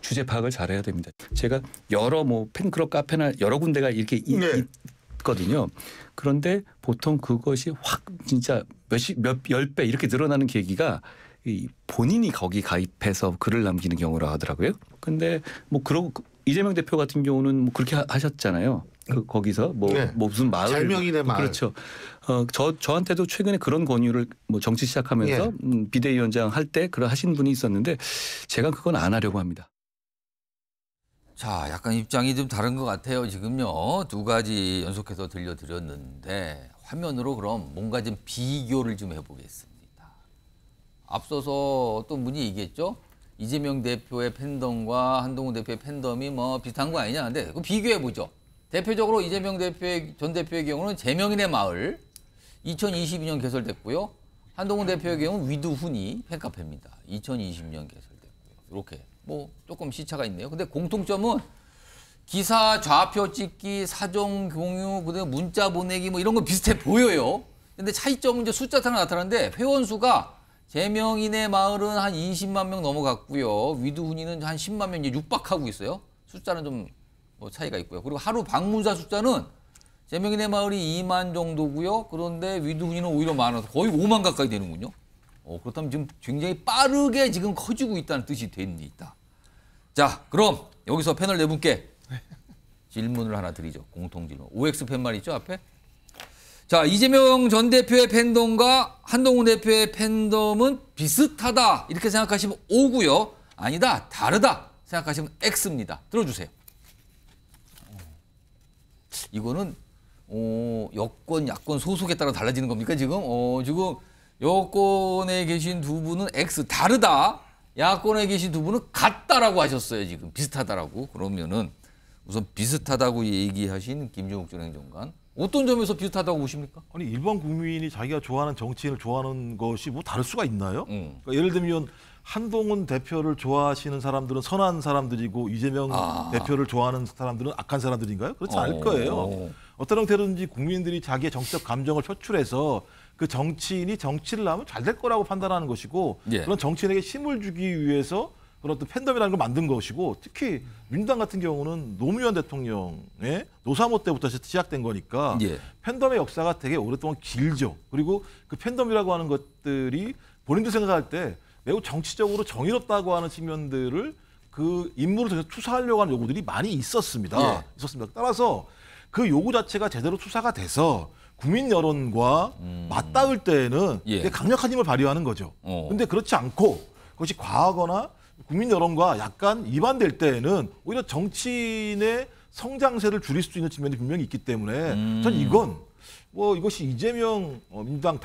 주제 파악을 잘해야 됩니다. 제가 여러 뭐 팬클럽 카페나 여러 군데가 이렇게 있거든요. 그런데 보통 그것이 확 진짜 열 배 이렇게 늘어나는 계기가 이 본인이 거기 가입해서 글을 남기는 경우라 하더라고요. 근데 뭐 이재명 대표 같은 경우는 뭐 그렇게 하셨잖아요. 거기서 뭐 무슨 마을 잘명이네 마을. 그렇죠. 저한테도 최근에 그런 권유를 뭐 정치 시작하면서 비대위원장 할 때 그런 하신 분이 있었는데 제가 그건 안 하려고 합니다. 자, 약간 입장이 좀 다른 것 같아요. 지금요. 두 가지 연속해서 들려드렸는데 화면으로 그럼 뭔가 좀 비교를 좀 해보겠습니다. 앞서서 어떤 분이 얘기했죠. 이재명 대표의 팬덤과 한동훈 대표의 팬덤이 뭐 비슷한 거 아니냐. 근데 그거 비교해보죠. 대표적으로 이재명 전 대표의 경우는 제명인의 마을 2022년 개설됐고요. 한동훈 대표의 경우는 위두훈이 팬카페입니다. 2020년 개설됐고요. 이렇게 뭐 조금 시차가 있네요. 근데 공통점은 기사 좌표 찍기, 사정 공유, 그다음에 문자 보내기 뭐 이런 거 비슷해 보여요. 근데 차이점은 이제 숫자 하나 나타나는데 회원 수가 제명인의 마을은 한 20만 명 넘어갔고요. 위두훈이는 한 10만 명 이제 육박하고 있어요. 숫자는 좀 뭐 차이가 있고요. 그리고 하루 방문자 숫자는 제명인의 마을이 2만 정도고요. 그런데 위두훈이는 오히려 많아서 거의 5만 가까이 되는군요. 그렇다면 지금 굉장히 빠르게 지금 커지고 있다는 뜻이 됩니다. 자, 그럼 여기서 패널 네 분께 질문을 하나 드리죠. 공통 질문. OX 팬말 있죠, 앞에? 자, 이재명 전 대표의 팬덤과 한동훈 대표의 팬덤은 비슷하다. 이렇게 생각하시면 O고요. 아니다, 다르다 생각하시면 X입니다. 들어주세요. 이거는 여권, 야권 소속에 따라 달라지는 겁니까, 지금? 지금 여권에 계신 두 분은 X, 다르다. 야권에 계신 두 분은 같다라고 하셨어요, 지금. 비슷하다라고. 그러면은 우선 비슷하다고 얘기하신 김종욱 전 행정관. 어떤 점에서 비슷하다고 보십니까? 아니, 일반 국민이 자기가 좋아하는 정치인을 좋아하는 것이 뭐 다를 수가 있나요? 그러니까 예를 들면 한동훈 대표를 좋아하시는 사람들은 선한 사람들이고 이재명 대표를 좋아하는 사람들은 악한 사람들인가요? 그렇지 않을 거예요. 어떤 형태로든지 국민들이 자기의 정치적 감정을 표출해서 그 정치인이 정치를 하면 잘 될 거라고 판단하는 것이고 그런 정치인에게 힘을 주기 위해서 그런 어떤 팬덤이라는 걸 만든 것이고 특히 민주당 같은 경우는 노무현 대통령의 노사모 때부터 시작된 거니까 팬덤의 역사가 되게 오랫동안 길죠. 그리고 그 팬덤이라고 하는 것들이 본인도 생각할 때 매우 정치적으로 정의롭다고 하는 측면들을 그 인물을 통해서 투사하려고 하는 요구들이 많이 있었습니다. 따라서 그 요구 자체가 제대로 투사가 돼서 국민 여론과 맞닿을 때에는 강력한 힘을 발휘하는 거죠. 근데 그렇지 않고 그것이 과하거나 국민 여론과 약간 이반될 때에는 오히려 정치인의 성장세를 줄일 수 있는 측면이 분명히 있기 때문에 전 이건 뭐 이것이 이재명 민주당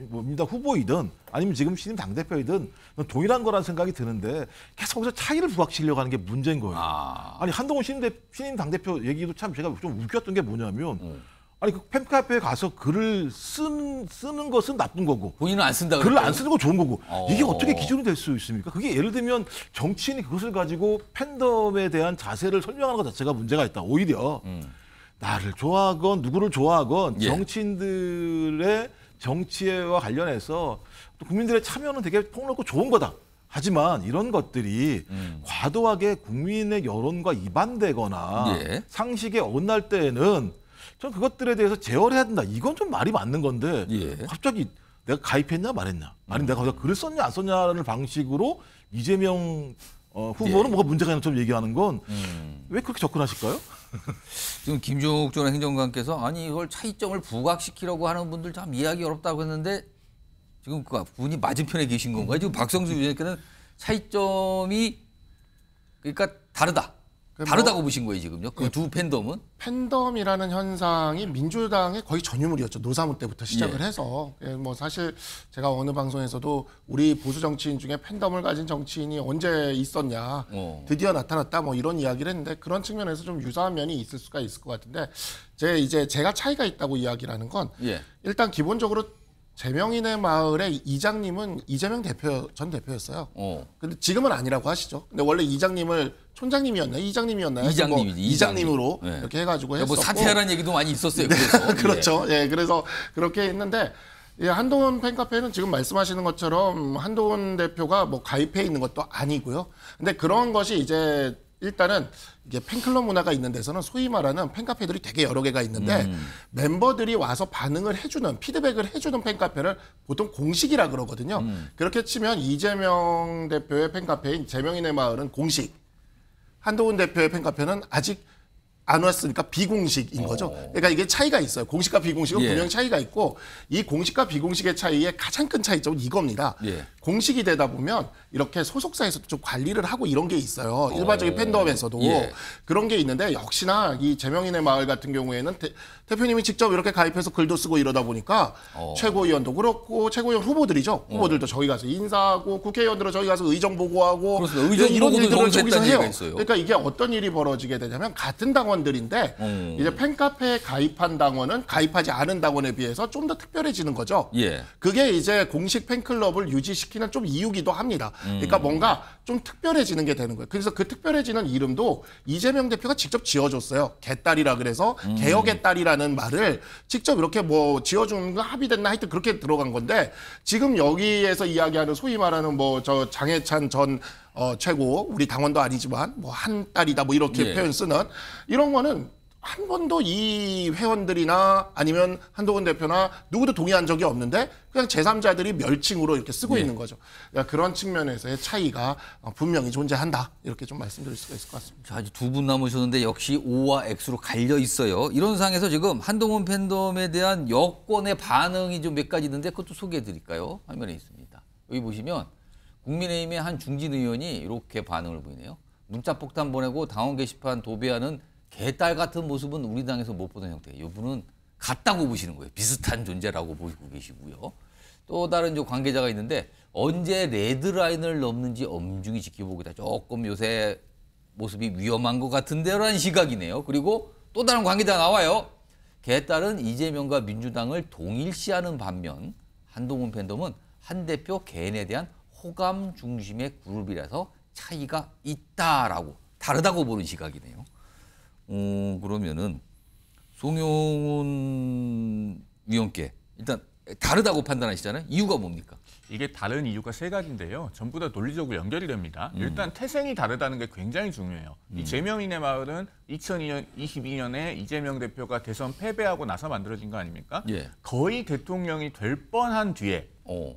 민주당 후보이든 아니면 지금 신임 당대표이든 동일한 거라는 생각이 드는데 계속 거기서 차이를 부각시키려고 하는 게 문제인 거예요. 아니 한동훈 신임 당대표 얘기도 참 제가 좀 웃겼던 게 뭐냐면 아니 그 팬카페에 가서 글을 쓰는 것은 나쁜 거고 본인은 안 쓴다 글을 안 쓰는 거 좋은 거고 이게 어떻게 기준이 될 수 있습니까? 그게 예를 들면 정치인이 그것을 가지고 팬덤에 대한 자세를 설명하는 것 자체가 문제가 있다. 오히려 나를 좋아하건 누구를 좋아하건 정치인들의 정치와 관련해서 또 국민들의 참여는 되게 폭넓고 좋은 거다. 하지만 이런 것들이 과도하게 국민의 여론과 이반되거나 상식에 어긋날 때에는 전 그것들에 대해서 제어를 해야 된다. 이건 좀 말이 맞는 건데 갑자기 내가 가입했냐 말했냐 아니면 내가 거기다 글을 썼냐 안 썼냐라는 방식으로 이재명 후보는 뭐가 문제가 있는 좀 얘기하는 건 왜 그렇게 접근하실까요? 지금 김종욱 전 행정관께서 아니 이걸 차이점을 부각시키려고 하는 분들 참 이해하기 어렵다고 했는데 지금 그분이 맞은편에 계신 건가요? 지금 박성수 위원께서는 차이점이 그러니까 다르다고 보신 거예요 지금요? 그 두 팬덤은? 팬덤이라는 현상이 민주당의 거의 전유물이었죠. 노사모 때부터 시작을 해서 뭐 사실 제가 어느 방송에서도 우리 보수 정치인 중에 팬덤을 가진 정치인이 언제 있었냐 드디어 나타났다 뭐 이런 이야기를 했는데 그런 측면에서 좀 유사한 면이 있을 수가 있을 것 같은데 제가 차이가 있다고 이야기를 하는 건 일단 기본적으로 제명인의 마을의 이장님은 이재명 전 대표였어요. 근데 지금은 아니라고 하시죠. 근데 원래 이장님을 촌장님이었나요? 이장님이었나요? 이장님으로 이렇게 해가지고 했었고. 뭐 사퇴하라는 얘기도 많이 있었어요. 네, 그렇죠. 예, 그래서 그렇게 했는데 한동훈 팬카페는 지금 말씀하시는 것처럼 한동훈 대표가 뭐 가입해 있는 것도 아니고요. 근데 그런 것이 이제 일단은 이게 팬클럽 문화가 있는 데서는 소위 말하는 팬카페들이 되게 여러 개가 있는데 멤버들이 와서 반응을 해주는 피드백을 해주는 팬카페를 보통 공식이라 그러거든요. 그렇게 치면 이재명 대표의 팬카페인 제명인의 마을은 공식, 한동훈 대표의 팬카페는 아직 안 왔으니까 비공식인 거죠. 그러니까 이게 차이가 있어요. 공식과 비공식은 분명히 차이가 있고 이 공식과 비공식의 차이의 가장 큰 차이점은 이겁니다. 공식이 되다 보면 이렇게 소속사에서도 좀 관리를 하고 이런 게 있어요. 일반적인 팬덤에서도 그런 게 있는데 역시나 이 제명인의 마을 같은 경우에는 대표님이 직접 이렇게 가입해서 글도 쓰고 이러다 보니까 최고위원도 그렇고 최고위원 후보들이죠. 후보들도 저희 가서 인사하고 국회의원들은 저희 가서 의정 보고하고 이런 일들을 저기서 해요. 그러니까 이게 어떤 일이 벌어지게 되냐면 같은 당원들인데 이제 팬카페에 가입한 당원은 가입하지 않은 당원에 비해서 좀 더 특별해지는 거죠. 그게 이제 공식 팬클럽을 유지시키는 좀 이유기도 합니다. 그러니까 뭔가 좀 특별해지는 게 되는 거예요. 그래서 그 특별해지는 이름도 이재명 대표가 직접 지어줬어요. 개딸이라 그래서 개혁의 딸이라는 말을 직접 이렇게 뭐 지어주는 거 합의됐나 하여튼 그렇게 들어간 건데 지금 여기에서 이야기하는 소위 말하는 뭐 저 장해찬 전 최고 우리 당원도 아니지만 뭐 한 딸이다 뭐 이렇게 표현 쓰는 이런 거는 한 번도 이 회원들이나 아니면 한동훈 대표나 누구도 동의한 적이 없는데 그냥 제3자들이 멸칭으로 이렇게 쓰고 있는 거죠. 그러니까 그런 측면에서의 차이가 분명히 존재한다. 이렇게 좀 말씀드릴 수가 있을 것 같습니다. 자, 아직 두 분 남으셨는데 역시 O와 X로 갈려 있어요. 이런 상황에서 지금 한동훈 팬덤에 대한 여권의 반응이 좀 몇 가지 있는데 그것도 소개해 드릴까요? 화면에 있습니다. 여기 보시면 국민의힘의 한 중진 의원이 이렇게 반응을 보이네요. 문자 폭탄 보내고 당원 게시판 도배하는 개딸 같은 모습은 우리 당에서 못 보던 형태. 이분은 같다고 보시는 거예요. 비슷한 존재라고 보시고 계시고요. 또 다른 관계자가 있는데 언제 레드라인을 넘는지 엄중히 지켜보겠다. 조금 요새 모습이 위험한 것 같은데라는 시각이네요. 그리고 또 다른 관계자가 나와요. 개딸은 이재명과 민주당을 동일시하는 반면 한동훈 팬덤은 한 대표 개인에 대한 호감 중심의 그룹이라서 차이가 있다라고 다르다고 보는 시각이네요. 그러면은 송영훈 위원께 일단 다르다고 판단하시잖아요. 이유가 뭡니까? 이게 다른 이유가 세 가지인데요. 전부 다 논리적으로 연결이 됩니다. 일단 태생이 다르다는 게 굉장히 중요해요. 이 제명인의 마을은 2022년에 이재명 대표가 대선 패배하고 나서 만들어진 거 아닙니까? 거의 대통령이 될 뻔한 뒤에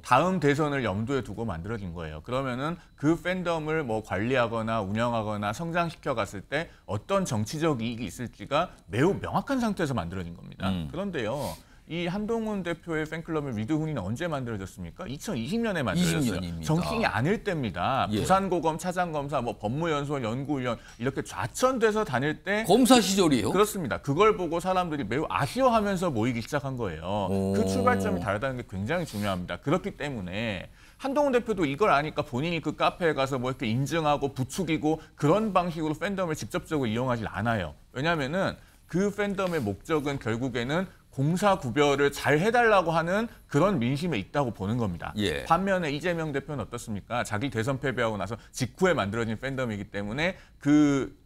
다음 대선을 염두에 두고 만들어진 거예요. 그러면은 그 팬덤을 뭐 관리하거나 운영하거나 성장시켜 갔을 때 어떤 정치적 이익이 있을지가 매우 명확한 상태에서 만들어진 겁니다. 그런데요. 이 한동훈 대표의 팬클럽의 위드훈이는 언제 만들어졌습니까? 2020년에 만들어졌어요. 20년입니다. 정치인이 아닐 때입니다. 예. 부산고검, 차장검사, 뭐 법무연수원, 연구위원 이렇게 좌천돼서 다닐 때 검사 시절이에요? 그렇습니다. 그걸 보고 사람들이 매우 아쉬워하면서 모이기 시작한 거예요. 그 출발점이 다르다는 게 굉장히 중요합니다. 그렇기 때문에 한동훈 대표도 이걸 아니까 본인이 그 카페에 가서 뭐 이렇게 인증하고 부추기고 그런 방식으로 팬덤을 직접적으로 이용하지 않아요. 왜냐하면은 그 팬덤의 목적은 결국에는 공사 구별을 잘 해달라고 하는 그런 민심에 있다고 보는 겁니다. 예. 반면에 이재명 대표는 어떻습니까? 자기 대선 패배하고 나서 직후에 만들어진 팬덤이기 때문에 그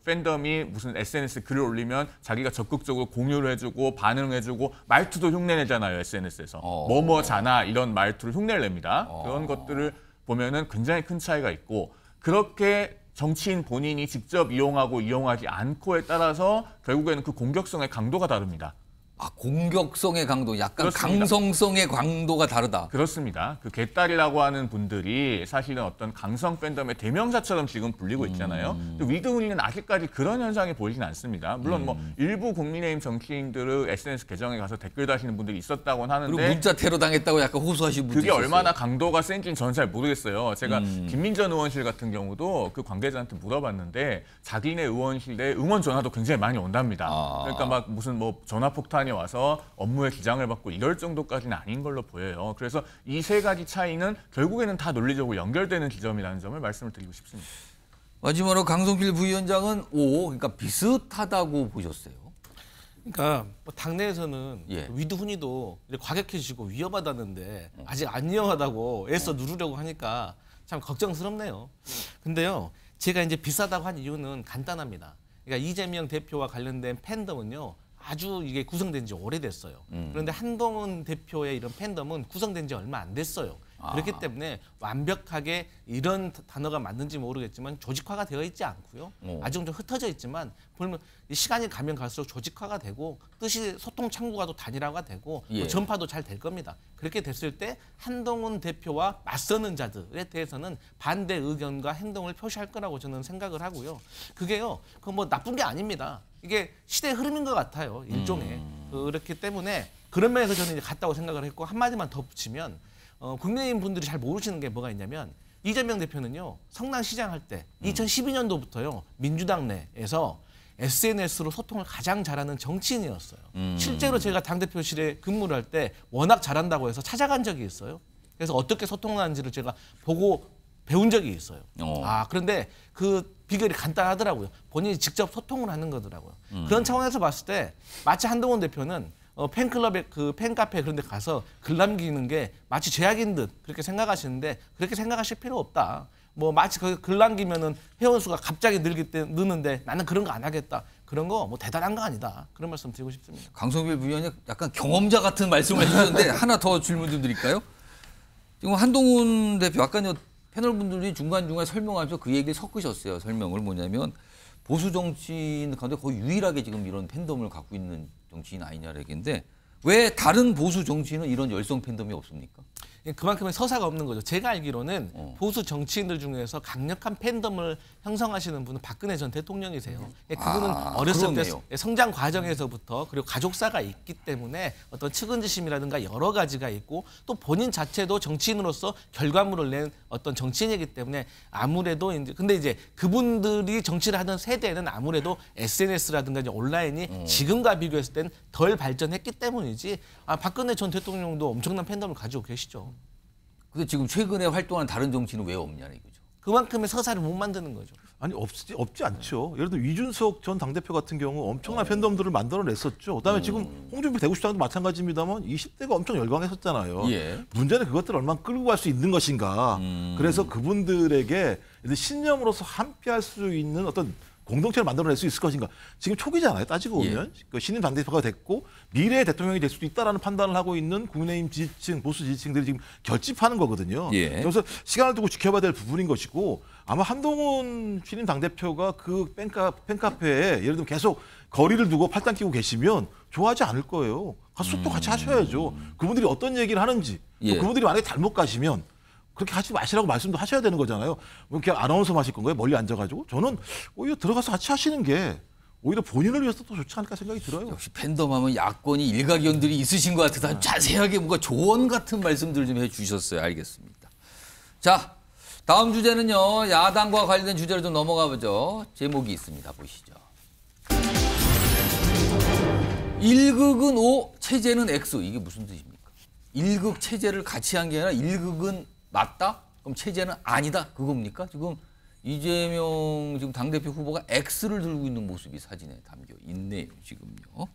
팬덤이 무슨 SNS 글을 올리면 자기가 적극적으로 공유를 해주고 반응해주고 말투도 흉내내잖아요. SNS에서. 뭐뭐잖아 이런 말투를 흉내를 냅니다. 그런 것들을 보면은 굉장히 큰 차이가 있고 그렇게 정치인 본인이 직접 이용하고 이용하지 않고에 따라서 결국에는 그 공격성의 강도가 다릅니다. 아, 공격성의 강도, 약간 그렇습니다. 강성성의 강도가 다르다. 그렇습니다. 그 개딸이라고 하는 분들이 사실은 어떤 강성 팬덤의 대명사처럼 지금 불리고 있잖아요. 위드훈이는 아직까지 그런 현상이 보이진 않습니다. 물론 뭐 일부 국민의힘 정치인들의 SNS 계정에 가서 댓글 다시는 분들이 있었다고는 하는데 그리고 문자 테러 당했다고 약간 호소하시는 분들이 그게 있었어요. 얼마나 강도가 센지는 저는 잘 모르겠어요. 제가 김민전 의원실 같은 경우도 그 관계자한테 물어봤는데 자기네 의원실에 응원 전화도 굉장히 많이 온답니다. 그러니까 막 무슨 뭐 전화 폭탄이 와서 업무에 지장을 받고 이럴 정도까지는 아닌 걸로 보여요. 그래서 이 세 가지 차이는 결국에는 다 논리적으로 연결되는 지점이라는 점을 말씀을 드리고 싶습니다. 마지막으로 강성필 부위원장은 그러니까 비슷하다고 보셨어요. 그러니까 뭐 당내에서는 예. 위드훈이도 과격해지고 위험하다는데 아직 안 위험하다고 애써 누르려고 하니까 참 걱정스럽네요. 근데요, 제가 이제 비싸다고 한 이유는 간단합니다. 그러니까 이재명 대표와 관련된 팬덤은요, 아주 이게 구성된 지 오래됐어요. 그런데 한동훈 대표의 이런 팬덤은 구성된 지 얼마 안 됐어요. 그렇기 때문에 완벽하게 이런 단어가 맞는지 모르겠지만 조직화가 되어 있지 않고요. 아직은 좀 흩어져 있지만 보면 시간이 가면 갈수록 조직화가 되고 뜻이 소통 창구가 또 단일화가 되고 예. 전파도 잘 될 겁니다. 그렇게 됐을 때 한동훈 대표와 맞서는 자들에 대해서는 반대 의견과 행동을 표시할 거라고 저는 생각을 하고요. 그게요, 그 뭐 나쁜 게 아닙니다. 이게 시대의 흐름인 것 같아요. 일종의. 그렇기 때문에 그런 면에서 저는 이제 같다고 생각을 했고 한마디만 더 붙이면 국민의힘 분들이 잘 모르시는 게 뭐가 있냐면 이재명 대표는요. 성남시장 할 때 2012년도부터요. 민주당 내에서 SNS로 소통을 가장 잘하는 정치인이었어요. 실제로 제가 당대표실에 근무를 할 때 워낙 잘한다고 해서 찾아간 적이 있어요. 그래서 어떻게 소통하는지를 제가 보고 배운 적이 있어요. 그런데 그 비결이 간단하더라고요. 본인이 직접 소통을 하는 거더라고요. 그런 차원에서 봤을 때 마치 한동훈 대표는 팬클럽에 그 팬카페 그런 데 가서 글 남기는 게 마치 죄악인 듯 그렇게 생각하시는데 그렇게 생각하실 필요 없다. 뭐 마치 그 글 남기면은 회원수가 갑자기 느는데 나는 그런 거 안 하겠다. 그런 거 뭐 대단한 거 아니다. 그런 말씀 드리고 싶습니다. 강성필 부위원장 약간 경험자 같은 말씀을 해주셨는데 하나 더 질문 좀 드릴까요? 지금 한동훈 대표 아까 패널분들이 중간중간에 설명하면서 그 얘기를 섞으셨어요. 설명을 뭐냐면 보수 정치인 가운데 거의 유일하게 지금 이런 팬덤을 갖고 있는 정치인 아니냐는 얘기인데 왜 다른 보수 정치인은 이런 열성 팬덤이 없습니까? 그만큼의 서사가 없는 거죠. 제가 알기로는 보수 정치인들 중에서 강력한 팬덤을 형성하시는 분은 박근혜 전 대통령이세요. 그분은 어렸을 그러네요. 때 성장 과정에서부터 그리고 가족사가 있기 때문에 어떤 측은지심이라든가 여러 가지가 있고 또 본인 자체도 정치인으로서 결과물을 낸 어떤 정치인이기 때문에 아무래도 근데 이제 그분들이 정치를 하던 세대는 아무래도 SNS라든가 이제 온라인이 지금과 비교했을 땐 덜 발전했기 때문이지 박근혜 전 대통령도 엄청난 팬덤을 가지고 계시죠. 근데 지금 최근에 활동하는 다른 정치인은 왜 없냐는 이거죠. 그만큼의 서사를 못 만드는 거죠. 아니 없지 않죠. 예를 들어 이준석 전 당대표 같은 경우 엄청난 팬덤들을 만들어냈었죠. 그다음에 지금 홍준표 대구시장도 마찬가지입니다만 20대가 엄청 열광했었잖아요. 예. 문제는 그것들을 얼마나 끌고 갈 수 있는 것인가. 그래서 그분들에게 신념으로서 함께할 수 있는 어떤 공동체를 만들어낼 수 있을 것인가. 지금 초기잖아요. 따지고 보면 그 신임 당대표가 됐고 미래의 대통령이 될 수도 있다라는 판단을 하고 있는 국민의힘 지지층, 보수 지지층들이 지금 결집하는 거거든요. 예. 그래서 시간을 두고 지켜봐야 될 부분인 것이고 아마 한동훈 신임 당대표가 그 팬카페에 예를 들면 계속 거리를 두고 팔짱 끼고 계시면 좋아하지 않을 거예요. 가서 소통 같이 하셔야죠. 그분들이 어떤 얘기를 하는지 그분들이 만약에 잘못 가시면 그렇게 하지 마시라고 말씀도 하셔야 되는 거잖아요. 그냥 아나운서 하실 건가요? 멀리 앉아가지고. 저는 오히려 들어가서 같이 하시는 게 오히려 본인을 위해서 더 좋지 않을까 생각이 들어요. 역시 팬덤하면 야권이 일가견들이 있으신 것 같아서 자세하게 뭔가 조언 같은 말씀들 좀 해주셨어요. 알겠습니다. 자, 다음 주제는요. 야당과 관련된 주제로 좀 넘어가 보죠. 제목이 있습니다. 보시죠. 1극은 O, 체제는 X. 이게 무슨 뜻입니까? 1극 체제를 같이 한 게 아니라 1극은 맞다? 그럼 체제는 아니다? 그겁니까? 지금 이재명 지금 당대표 후보가 X를 들고 있는 모습이 사진에 담겨 있네요. 지금요.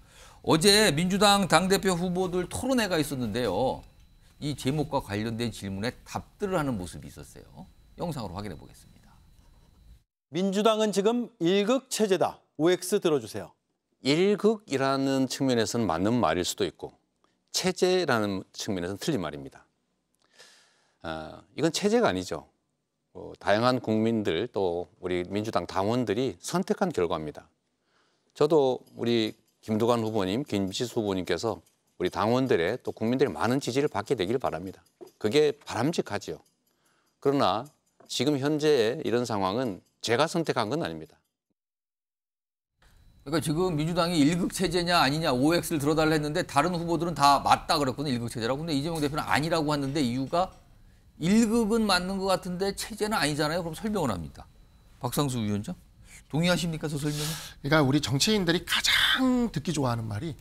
어제 민주당 당대표 후보들 토론회가 있었는데요. 이 제목과 관련된 질문에 답들을 하는 모습이 있었어요. 영상으로 확인해 보겠습니다. 민주당은 지금 1극 체제다. OX 들어주세요. 1극이라는 측면에서는 맞는 말일 수도 있고 체제라는 측면에서는 틀린 말입니다. 이건 체제가 아니죠. 다양한 국민들 또 우리 민주당 당원들이 선택한 결과입니다. 저도 우리 김두관 후보님, 김지수 후보님께서 우리 당원들의 또 국민들의 많은 지지를 받게 되길 바랍니다. 그게 바람직하죠. 그러나 지금 현재의 이런 상황은 제가 선택한 건 아닙니다. 그러니까 지금 민주당이 1극 체제냐 아니냐 OX를 들어달라 했는데 다른 후보들은 다 맞다 그랬거든요. 1극 체제라고. 근데 이재명 대표는 아니라고 했는데 이유가 1극은 맞는 것 같은데 체제는 아니잖아요. 그럼 설명을 합니다. 박상수 위원장, 동의하십니까? 저 설명은? 그러니까 우리 정치인들이 가장 듣기 좋아하는 말이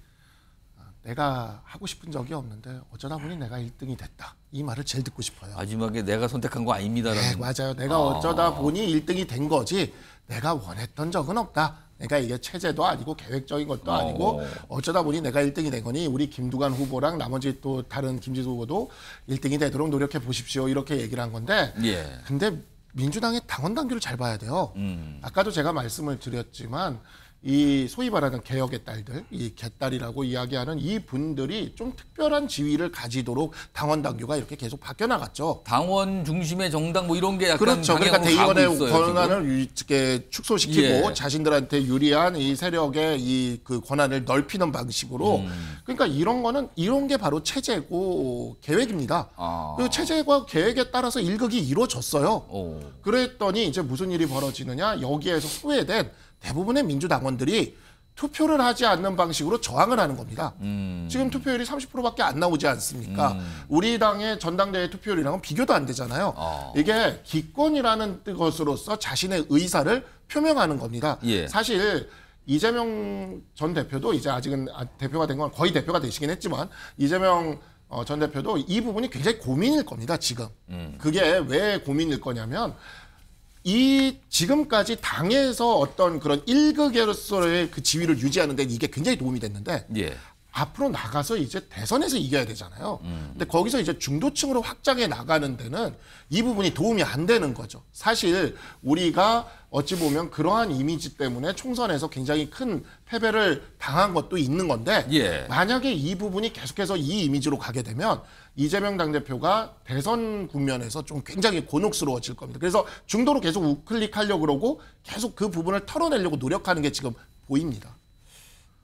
내가 하고 싶은 적이 없는데 어쩌다 보니 내가 1등이 됐다. 이 말을 제일 듣고 싶어요. 마지막에 내가 선택한 거 아닙니다라는. 네, 맞아요. 내가 어쩌다 보니 1등이 된 거지 내가 원했던 적은 없다. 그러니까 이게 체제도 아니고 계획적인 것도 아니고 어쩌다 보니 내가 1등이 된 거니 우리 김두관 후보랑 나머지 또 다른 김지수 후보도 1등이 되도록 노력해 보십시오. 이렇게 얘기를 한 건데 예. 근데 민주당의 당원 당규를 잘 봐야 돼요. 아까도 제가 말씀을 드렸지만 이 소위 말하는 개혁의 딸들, 이 개딸이라고 이야기하는 이 분들이 좀 특별한 지위를 가지도록 당원 당규가 이렇게 계속 바뀌어 나갔죠. 당원 중심의 정당 뭐 이런 게 약간 그렇죠. 그러니까 대의원의 권한을 이렇게 축소시키고 예. 자신들한테 유리한 이 세력의 이 그 권한을 넓히는 방식으로 그러니까 이런 거는 이런 게 바로 체제고 계획입니다. 그리고 체제과 계획에 따라서 1극이 이루어졌어요. 그랬더니 이제 무슨 일이 벌어지느냐? 여기에서 소외된 대부분의 민주당원들이 투표를 하지 않는 방식으로 저항을 하는 겁니다. 지금 투표율이 30%밖에 안 나오지 않습니까? 우리 당의 전당대회 투표율이랑은 비교도 안 되잖아요. 이게 기권이라는 것으로서 자신의 의사를 표명하는 겁니다. 예. 사실 이재명 전 대표도 이제 아직은 대표가 된 건 거의 대표가 되시긴 했지만 이재명 전 대표도 이 부분이 굉장히 고민일 겁니다. 지금. 그게 왜 고민일 거냐면 이 지금까지 당에서 어떤 그런 1극으로서의 그 지위를 유지하는 데 이게 굉장히 도움이 됐는데 예. 앞으로 나가서 이제 대선에서 이겨야 되잖아요. 근데 거기서 이제 중도층으로 확장해 나가는 데는 이 부분이 도움이 안 되는 거죠. 사실 우리가 어찌 보면 그러한 이미지 때문에 총선에서 굉장히 큰 패배를 당한 것도 있는 건데 예. 만약에 이 부분이 계속해서 이 이미지로 가게 되면 이재명 당대표가 대선 국면에서 좀 굉장히 곤혹스러워질 겁니다. 그래서 중도로 계속 우클릭하려고 그러고 계속 그 부분을 털어내려고 노력하는 게 지금 보입니다.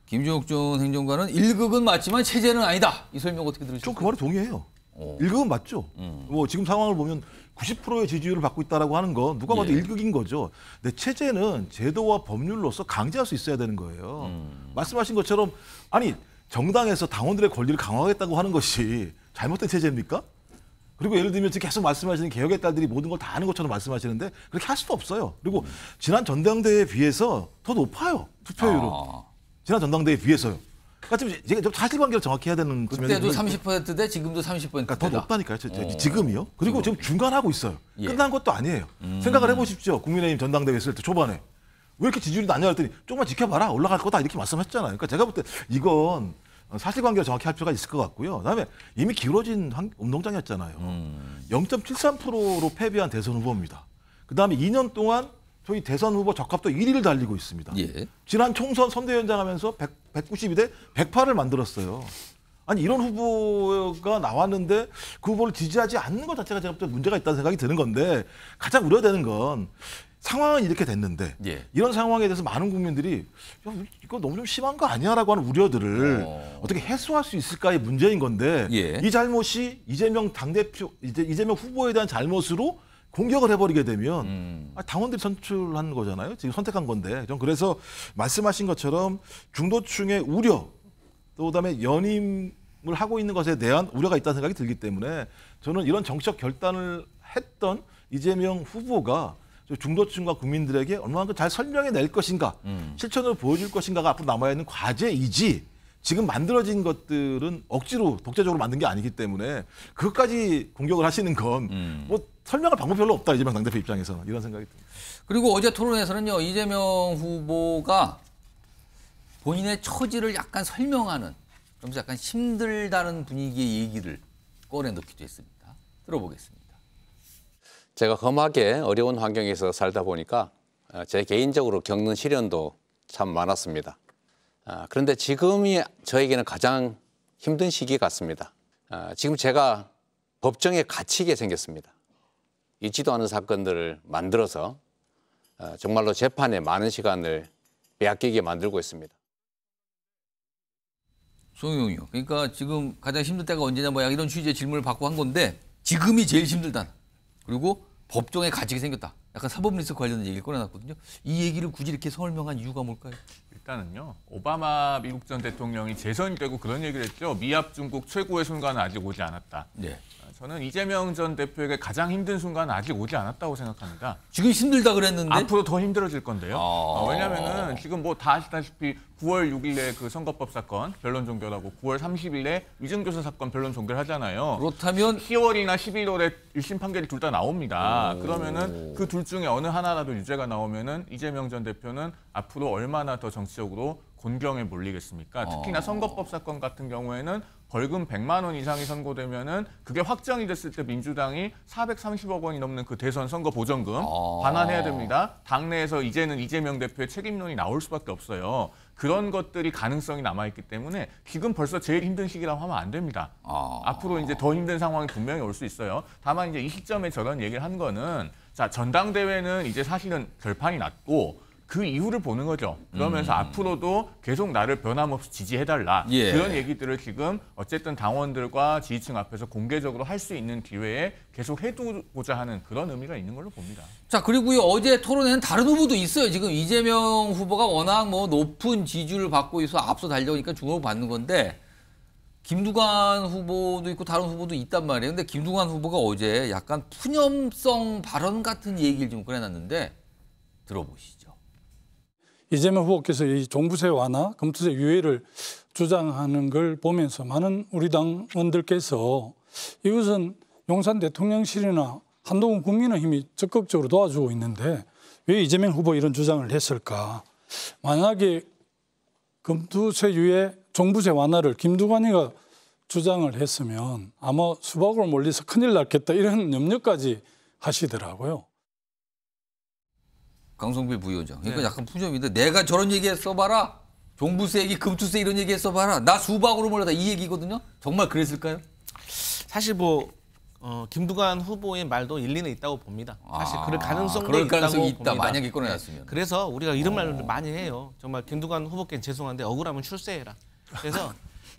김종욱 전 행정관은 1극은 맞지만 체제는 아니다. 이 설명 어떻게 들으셨어요? 좀 그 말에 동의해요. 1극은 맞죠. 뭐 지금 상황을 보면 90%의 지지율을 받고 있다라고 하는 건 누가 봐도 예. 1극인 거죠. 근데 체제는 제도와 법률로서 강제할 수 있어야 되는 거예요. 말씀하신 것처럼 아니 정당에서 당원들의 권리를 강화하겠다고 하는 것이 잘못된 체제입니까? 그리고 예를 들면 지금 계속 말씀하시는 개혁의 딸들이 모든 걸 다 아는 것처럼 말씀하시는데 그렇게 할 수도 없어요. 그리고 지난 전당대회에 비해서 더 높아요. 투표율은. 지난 전당대회에 비해서요. 그러니까 지금 좀 사실관계를 정확히 해야 되는 그때도 30%대 지금도 30%다. 그러니까 더 높다니까요. 지금이요. 그리고 지금 중간하고 있어요. 예. 끝난 것도 아니에요. 생각을 해보십시오. 국민의힘 전당대회 했을 때 초반에. 왜 이렇게 지지율이 낮냐 했더니 조금만 지켜봐라. 올라갈 거다. 이렇게 말씀하셨잖아요. 그러니까 제가 볼 때 이건 사실관계를 정확히 할 필요가 있을 것 같고요. 그다음에 이미 기울어진 운동장이었잖아요. 0.73%로 패배한 대선 후보입니다. 그다음에 2년 동안 저희 대선 후보 적합도 1위를 달리고 있습니다. 예. 지난 총선 선대위원장 하면서 192대 108을 만들었어요. 아니 이런 후보가 나왔는데 그 후보를 지지하지 않는 것 자체가 제가 볼 때 문제가 있다는 생각이 드는 건데 가장 우려되는 건 상황은 이렇게 됐는데 예. 이런 상황에 대해서 많은 국민들이 야, 이거 너무 좀 심한 거 아니야라고 하는 우려들을 어떻게 해소할 수 있을까의 문제인 건데 예. 이 잘못이 이재명 당대표, 이재명 후보에 대한 잘못으로 공격을 해버리게 되면 당원들이 선출한 거잖아요. 지금 선택한 건데. 좀 그래서 말씀하신 것처럼 중도층의 우려 또 그다음에 연임을 하고 있는 것에 대한 우려가 있다는 생각이 들기 때문에 저는 이런 정치적 결단을 했던 이재명 후보가 중도층과 국민들에게 얼마나 잘 설명해낼 것인가, 실천으로 보여줄 것인가가 앞으로 남아있는 과제이지 지금 만들어진 것들은 억지로 독재적으로 만든 게 아니기 때문에 그것까지 공격을 하시는 건 뭐 설명할 방법 별로 없다, 이재명 당대표 입장에서 이런 생각이 듭니다. 그리고 어제 토론에서는요, 이재명 후보가 본인의 처지를 약간 설명하는, 그러면서 약간 힘들다는 분위기의 얘기를 꺼내놓기도 했습니다. 들어보겠습니다. 제가 험하게 어려운 환경에서 살다 보니까 제 개인적으로 겪는 시련도 참 많았습니다. 그런데 지금이 저에게는 가장 힘든 시기 같습니다. 지금 제가 법정에 갇히게 생겼습니다. 있지도 않은 사건들을 만들어서 정말로 재판에 많은 시간을 빼앗기게 만들고 있습니다. 송영이요. 그러니까 지금 가장 힘들 때가 언제냐 뭐 이런 취지의 질문을 받고 한 건데 지금이 제일 힘들다. 그리고 법정에 갇히게 생겼다. 약간 사법리스크 관련된 얘기를 꺼내놨거든요. 이 얘기를 굳이 이렇게 설명한 이유가 뭘까요? 일단은요, 오바마 미국 전 대통령이 재선이 되고 그런 얘기를 했죠. 미합 중국 최고의 순간은 아직 오지 않았다. 네. 저는 이재명 전 대표에게 가장 힘든 순간은 아직 오지 않았다고 생각합니다. 지금 힘들다 그랬는데? 앞으로 더 힘들어질 건데요. 왜냐면은 지금 뭐 다 아시다시피 9월 6일에 그 선거법 사건 변론 종결하고 9월 30일에 위증교사 사건 변론 종결하잖아요. 그렇다면 10월이나 11월에 1심 판결이 둘 다 나옵니다. 그러면은 그 둘 중에 어느 하나라도 유죄가 나오면은 이재명 전 대표는 앞으로 얼마나 더 정치적으로 곤경에 몰리겠습니까? 특히나 선거법 사건 같은 경우에는 벌금 100만 원 이상이 선고되면은 그게 확정이 됐을 때 민주당이 430억 원이 넘는 그 대선 선거 보전금 반환해야 됩니다. 당내에서 이제는 이재명 대표의 책임론이 나올 수밖에 없어요. 그런 것들이 가능성이 남아있기 때문에 지금 벌써 제일 힘든 시기라고 하면 안 됩니다. 앞으로 이제 더 힘든 상황이 분명히 올 수 있어요. 다만 이제 이 시점에 저런 얘기를 한 거는 자, 전당대회는 이제 사실은 결판이 났고 그 이후를 보는 거죠. 그러면서 앞으로도 계속 나를 변함없이 지지해달라. 예. 그런 얘기들을 지금 어쨌든 당원들과 지지층 앞에서 공개적으로 할 수 있는 기회에 계속 해두고자 하는 그런 의미가 있는 걸로 봅니다. 자, 그리고요, 어제 토론에는 다른 후보도 있어요. 지금 이재명 후보가 워낙 뭐 높은 지지를 받고 있어 앞서 달려오니까 주목을 받는 건데 김두관 후보도 있고 다른 후보도 있단 말이에요. 근데 김두관 후보가 어제 약간 푸념성 발언 같은 얘기를 좀 꺼내놨는데 들어보시죠. 이재명 후보께서 이 종부세 완화, 금투세 유예를 주장하는 걸 보면서 많은 우리 당원들께서 이것은 용산 대통령실이나 한동훈 국민의힘이 적극적으로 도와주고 있는데 왜 이재명 후보 이런 주장을 했을까? 만약에 금투세 유예, 종부세 완화를 김두관이가 주장을 했으면 아마 수박으로 몰려서 큰일 났겠다 이런 염려까지 하시더라고요. 강성필 부위원장. 그러니까 약간 푸념인데 내가 저런 얘기 했어봐라. 종부세 얘기, 금투세 이런 얘기 했어봐라. 나 수박으로 몰라다 이 얘기거든요. 정말 그랬을까요? 사실 뭐 김두관 후보의 말도 일리는 있다고 봅니다. 사실 그럴 가능성도 있다고 봅니다. 만약에 꺼내놨으면. 네. 그래서 우리가 이런 말을 많이 해요. 정말 김두관 후보께는 죄송한데 억울하면 출세해라. 그래서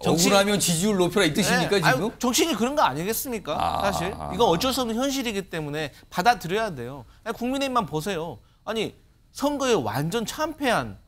억울하면 지지율 높여라 이 뜻입니까? 네. 지금? 아유, 정치인이 그런 거 아니겠습니까? 사실 이건 어쩔 수 없는 현실이기 때문에 받아들여야 돼요. 아니, 국민의힘만 보세요. 아니 선거에 완전 참패한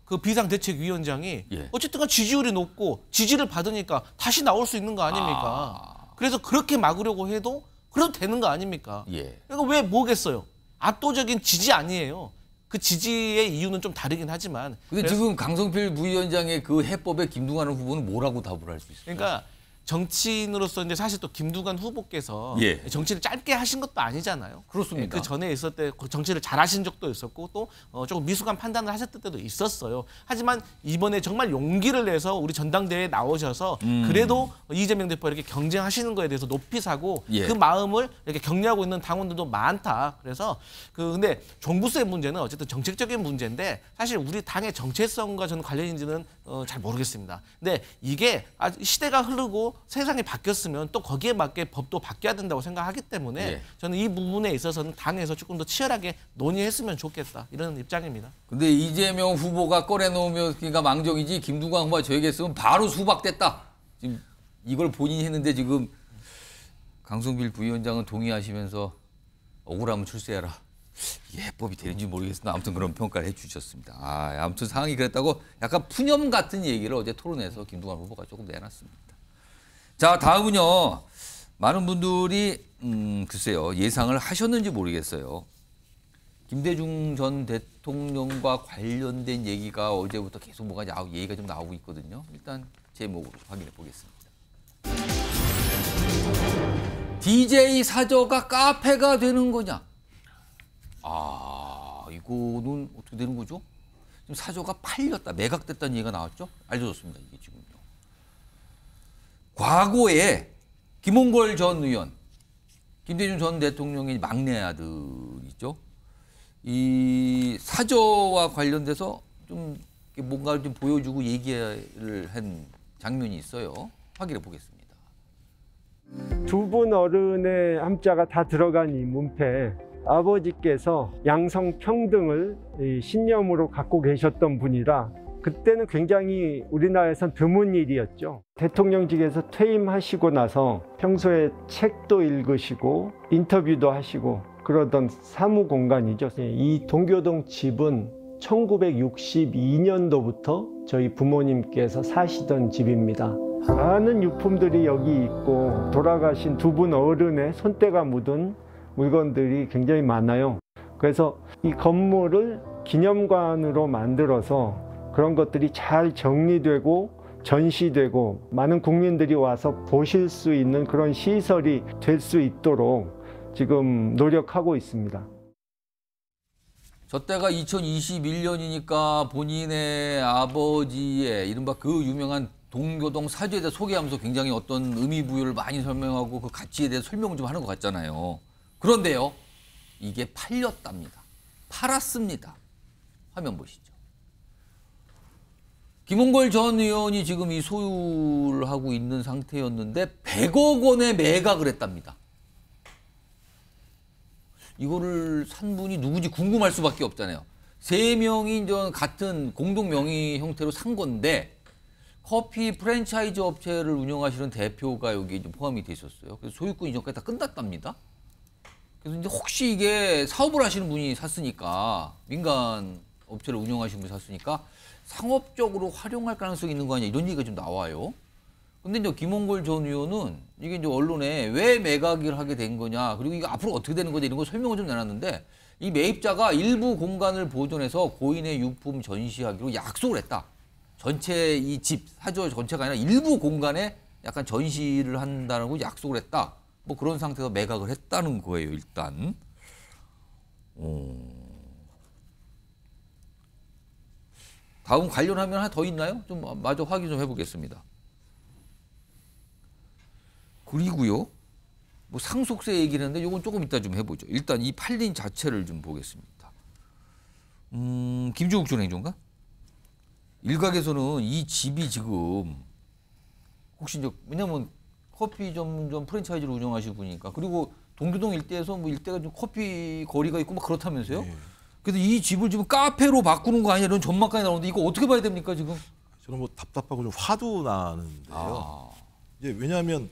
그 비상대책위원장이 어쨌든 지지율이 높고 지지를 받으니까 다시 나올 수 있는 거 아닙니까? 그래서 그렇게 막으려고 해도 그래도 되는 거 아닙니까? 그러니까 왜 뭐겠어요? 압도적인 지지 아니에요. 그 지지의 이유는 좀 다르긴 하지만. 근데 지금 강성필 부위원장의 그 해법에 김두관 후보는 뭐라고 답을 할 수 있어요? 그러니까 정치인으로서 이제 사실 또 김두관 후보께서 정치를 짧게 하신 것도 아니잖아요. 그렇습니다. 그 전에 있을 때 정치를 잘하신 적도 있었고 또 조금 미숙한 판단을 하셨을 때도 있었어요. 하지만 이번에 정말 용기를 내서 우리 전당대회에 나오셔서 그래도 이재명 대표 이렇게 경쟁하시는 거에 대해서 높이 사고 그 마음을 이렇게 격려하고 있는 당원들도 많다. 그래서 근데 종부세 문제는 어쨌든 정책적인 문제인데 사실 우리 당의 정체성과 저는 관련인지는 잘 모르겠습니다. 근데 이게 시대가 흐르고 세상이 바뀌었으면 또 거기에 맞게 법도 바뀌어야 된다고 생각하기 때문에 저는 이 부분에 있어서는 당에서 조금 더 치열하게 논의했으면 좋겠다 이런 입장입니다. 근데 이재명 후보가 꺼내놓으면 그러니까 망정이지 김두관 후보가 저에게 했으면 바로 수박됐다. 지금 이걸 본인이 했는데 지금 강성필 부위원장은 동의하시면서 억울하면 출세해라. 이게 해법이 되는지 모르겠으나 아무튼 그런 평가를 해주셨습니다. 아무튼 상황이 그랬다고 약간 푸념 같은 얘기를 어제 토론에서 김두관 후보가 조금 내놨습니다. 자, 다음은요. 많은 분들이 글쎄요, 예상을 하셨는지 모르겠어요. 김대중 전 대통령과 관련된 얘기가 어제부터 계속 뭐가 얘기가 좀 나오고 있거든요. 일단 제목으로 확인해 보겠습니다. DJ 사저가 카페가 되는 거냐? 이거는 어떻게 되는 거죠? 지금 사저가 팔렸다, 매각됐다는 얘기가 나왔죠? 알려졌습니다, 이게 지금요. 과거에 김홍걸 전 의원, 김대중 전 대통령의 막내 아들이죠. 이 사저와 관련돼서 좀 뭔가를 좀 보여주고 얘기를 한 장면이 있어요. 확인해 보겠습니다. 두 분 어른의 함자가 다 들어간 이 문패, 아버지께서 양성 평등을 신념으로 갖고 계셨던 분이라 그때는 굉장히 우리나라에선 드문 일이었죠. 대통령직에서 퇴임하시고 나서 평소에 책도 읽으시고 인터뷰도 하시고 그러던 사무 공간이죠. 이 동교동 집은 1962년도부터 저희 부모님께서 사시던 집입니다. 많은 유품들이 여기 있고 돌아가신 두 분 어른의 손때가 묻은 물건들이 굉장히 많아요. 그래서 이 건물을 기념관으로 만들어서 그런 것들이 잘 정리되고 전시되고 많은 국민들이 와서 보실 수 있는 그런 시설이 될 수 있도록 지금 노력하고 있습니다. 저 때가 2021년이니까 본인의 아버지의 이른바 그 유명한 동교동 사주에 대해 소개하면서 굉장히 어떤 의미 부여를 많이 설명하고 그 가치에 대해 설명을 좀 하는 것 같잖아요. 그런데요, 이게 팔렸답니다. 팔았습니다. 화면 보시죠. 김홍걸 전 의원이 지금 이 소유를 하고 있는 상태였는데 100억 원에 매각을 했답니다. 이거를 산 분이 누구지 궁금할 수밖에 없잖아요. 세 명이 같은 공동 명의 형태로 산 건데 커피 프랜차이즈 업체를 운영하시는 대표가 여기 좀 포함이 돼 있었어요. 그래서 소유권 이전까지 다 끝났답니다. 그래서 이제 혹시 이게 사업을 하시는 분이 샀으니까 민간 업체를 운영하시는 분이 샀으니까 상업적으로 활용할 가능성이 있는 거 아니냐 이런 얘기가 좀 나와요. 근데 이제 김홍걸 전 의원은 이게 이제 언론에 왜 매각을 하게 된 거냐 그리고 이거 앞으로 어떻게 되는 거냐 이런 거 설명을 좀 내놨는데 이 매입자가 일부 공간을 보존해서 고인의 유품 전시하기로 약속을 했다. 전체 이 집 사저 전체가 아니라 일부 공간에 약간 전시를 한다는 거 약속을 했다. 뭐 그런 상태에서 매각을 했다는 거예요. 일단. 다음 관련 화면 하나 더 있나요? 좀 마저 확인 좀 해보겠습니다. 그리고요. 뭐 상속세 얘기를 했는데 이건 조금 이따 좀 해보죠. 일단 이 팔린 자체를 좀 보겠습니다. 김종욱 전 행정가? 일각에서는 이 집이 지금 혹시 이제 왜냐면 커피 전문점 프랜차이즈를 운영하시는 분이니까 그리고 동교동 일대에서 뭐 일대가 좀 커피 거리가 있고 막 그렇다면서요? 네. 그래서 이 집을 지금 카페로 바꾸는 거 아니냐 이런 전망까지 나오는데 이거 어떻게 봐야 됩니까 지금? 저는 뭐 답답하고 좀 화도 나는데요. 이제 왜냐하면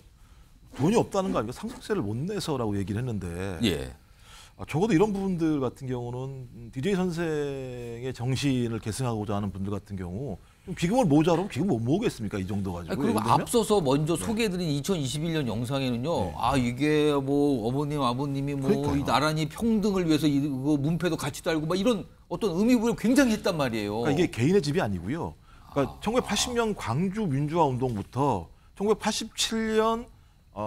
돈이 없다는 거 아니고 상속세를 못 내서라고 얘기를 했는데 예. 적어도 이런 부분들 같은 경우는 DJ 선생의 정신을 계승하고자 하는 분들 같은 경우 좀 기금을 모자로 기금 못 모으겠습니까? 이 정도 가지고. 그리고 앞서서 먼저 소개해드린 2021년 영상에는요. 이게 뭐 어머님 아버님이 뭐 이 나란히 평등을 위해서 이거 문패도 같이 달고 막 이런 어떤 의미부여를 굉장히 했단 말이에요. 그러니까 이게 개인의 집이 아니고요. 그러니까 1980년 광주 민주화 운동부터 1987년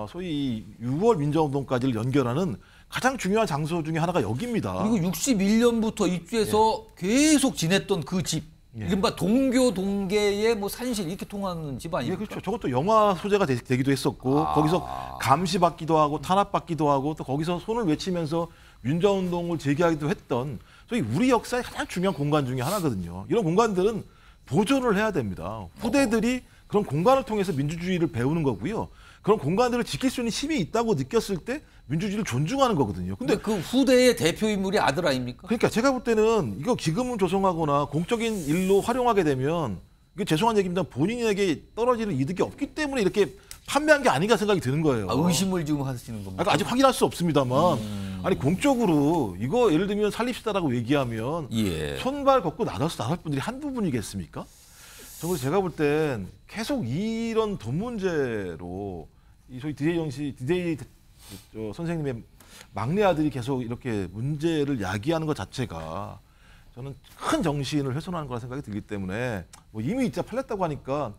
소위 6월 민주화 운동까지를 연결하는 가장 중요한 장소 중에 하나가 여기입니다. 그리고 61년부터 입주해서 계속 지냈던 그 집. 이른바 동교 동계의 뭐 산실 이렇게 통하는 집 아닙니까? 그렇죠. 저것도 영화 소재가 되기도 했었고 거기서 감시받기도 하고 탄압받기도 하고 또 거기서 손을 외치면서 민주화 운동을 제기하기도 했던 소위 우리 역사의 가장 중요한 공간 중에 하나거든요. 이런 공간들은 보존을 해야 됩니다. 후대들이 그런 공간을 통해서 민주주의를 배우는 거고요. 그런 공간들을 지킬 수 있는 힘이 있다고 느꼈을 때 민주주의를 존중하는 거거든요. 근데 그 후대의 대표 인물이 아들 아닙니까? 그러니까 제가 볼 때는 이거 기금을 조성하거나 공적인 일로 활용하게 되면 이게 죄송한 얘기입니다. 본인에게 떨어지는 이득이 없기 때문에 이렇게 판매한 게 아닌가 생각이 드는 거예요. 의심을 지금 하시는 겁니다. 아직 확인할 수 없습니다만 아니 공적으로 이거 예를 들면 살립시다라고 얘기하면 손발 걷고 나설 분들이 한두 분이겠습니까? 정말 제가 볼 땐 계속 이런 돈 문제로 이 소위 디데이 선생님의 막내 아들이 계속 이렇게 문제를 야기하는 것 자체가 저는 큰 정신을 훼손하는 거라 생각이 들기 때문에 뭐 이미 진짜 팔렸다고 하니까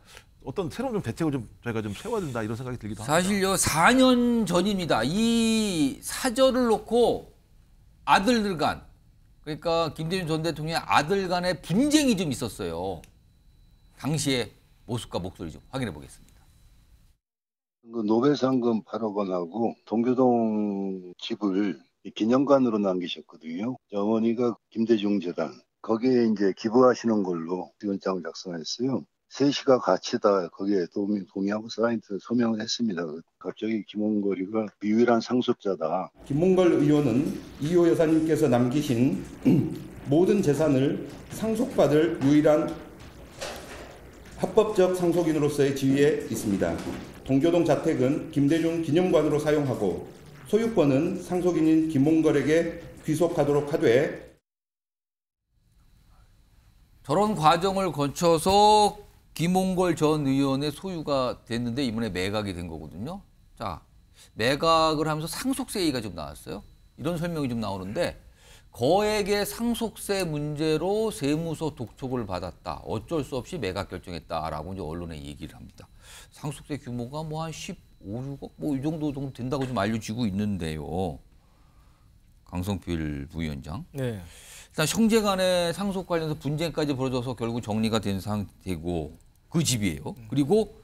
어떤 새로운 좀 대책을 좀 저희가 좀 세워야 된다 이런 생각이 들기도 합니다. 사실요 4년 전입니다. 이 사절을 놓고 아들들 간 그러니까 김대중 전 대통령의 아들 간의 분쟁이 좀 있었어요. 당시의 모습과 목소리 좀 확인해 보겠습니다. 그 노벨상금 8억 원하고 동교동 집을 기념관으로 남기셨거든요. 어머니가 김대중 재단 거기에 이제 기부하시는 걸로 지원장을 작성했어요. 셋이가 같이 다 거기에 동의하고 사인트 서명을 했습니다. 갑자기 김홍걸이가 유일한 상속자다. 김홍걸 의원은 이호 여사님께서 남기신 모든 재산을 상속받을 유일한 합법적 상속인으로서의 지위에 있습니다. 동교동 자택은 김대중 기념관으로 사용하고 소유권은 상속인인 김홍걸에게 귀속하도록 하되 저런 과정을 거쳐서 김홍걸 전 의원의 소유가 됐는데 이번에 매각이 된 거거든요. 자, 매각을 하면서 상속세 얘기가 좀 나왔어요. 이런 설명이 좀 나오는데 거액의 상속세 문제로 세무서 독촉을 받았다. 어쩔 수 없이 매각 결정했다라고 이제 언론에 얘기를 합니다. 상속세 규모가 뭐 한 15, 6억 뭐 이 정도 된다고 좀 알려지고 있는데요. 강성필 부위원장. 네. 일단 형제 간의 상속 관련해서 분쟁까지 벌어져서 결국 정리가 된 상태고 그 집이에요. 그리고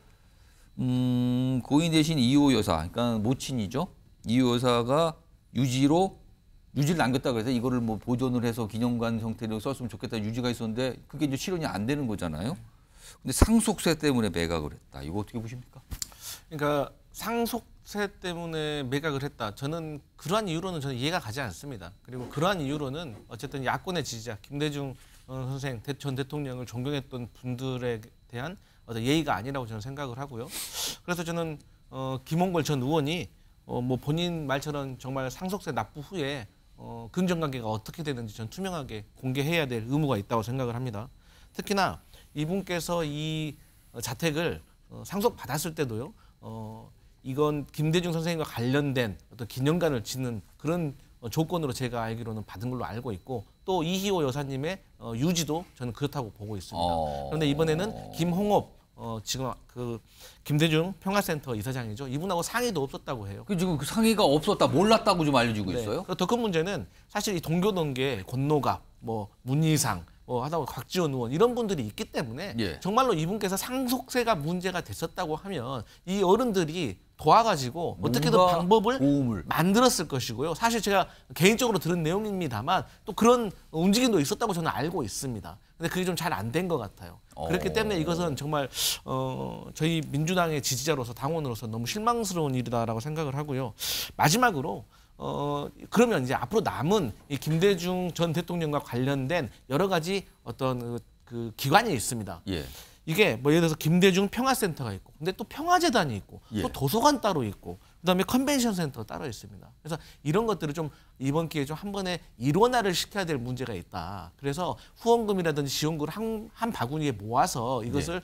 고인 대신 이호 여사, 그러니까 모친이죠. 이호 여사가 유지를 남겼다 그래서 이거를 뭐 보존을 해서 기념관 형태로 썼으면 좋겠다 유지가 있었는데 그게 이제 실현이 안 되는 거잖아요. 근데 상속세 때문에 매각을 했다. 이거 어떻게 보십니까? 그러니까 상속세 때문에 매각을 했다. 저는 그러한 이유로는 저는 이해가 가지 않습니다. 그리고 그러한 이유로는 어쨌든 야권의 지지자 김대중 선생 전 대통령을 존경했던 분들에 대한 어떤 예의가 아니라고 저는 생각을 하고요. 그래서 저는 김홍걸 전 의원이 뭐 본인 말처럼 정말 상속세 납부 후에 금전관계가 어떻게 되는지 전 투명하게 공개해야 될 의무가 있다고 생각을 합니다. 특히나 이분께서 이 자택을 상속받았을 때도요. 이건 김대중 선생님과 관련된 어떤 기념관을 짓는 그런 조건으로 제가 알기로는 받은 걸로 알고 있고 또 이희호 여사님의 유지도 저는 그렇다고 보고 있습니다. 그런데 이번에는 김홍업 지금 그 김대중 평화센터 이사장이죠. 이분하고 상의도 없었다고 해요. 지금 그 상의가 없었다, 몰랐다고 좀 알려지고 있어요. 더 큰 문제는 사실 이 동교동계 권노갑, 뭐 문희상, 하다 보면 곽지원 의원 이런 분들이 있기 때문에 정말로 이분께서 상속세가 문제가 됐었다고 하면 이 어른들이 도와가지고 어떻게든 방법을 만들었을 것이고요. 사실 제가 개인적으로 들은 내용입니다만 또 그런 움직임도 있었다고 저는 알고 있습니다. 근데 그게 좀 잘 안 된 것 같아요. 그렇기 때문에 이것은 정말 저희 민주당의 지지자로서 당원으로서 너무 실망스러운 일이다라고 생각을 하고요. 마지막으로 그러면 이제 앞으로 남은 이 김대중 전 대통령과 관련된 여러 가지 어떤 그 기관이 있습니다. 이게 뭐 예를 들어서 김대중 평화센터가 있고, 근데 또 평화재단이 있고, 또 도서관 따로 있고, 그다음에 컨벤션 센터 따로 있습니다. 그래서 이런 것들을 좀 이번 기회에 좀 한 번에 일원화를 시켜야 될 문제가 있다. 그래서 후원금이라든지 지원금을 한 바구니에 모아서 이것을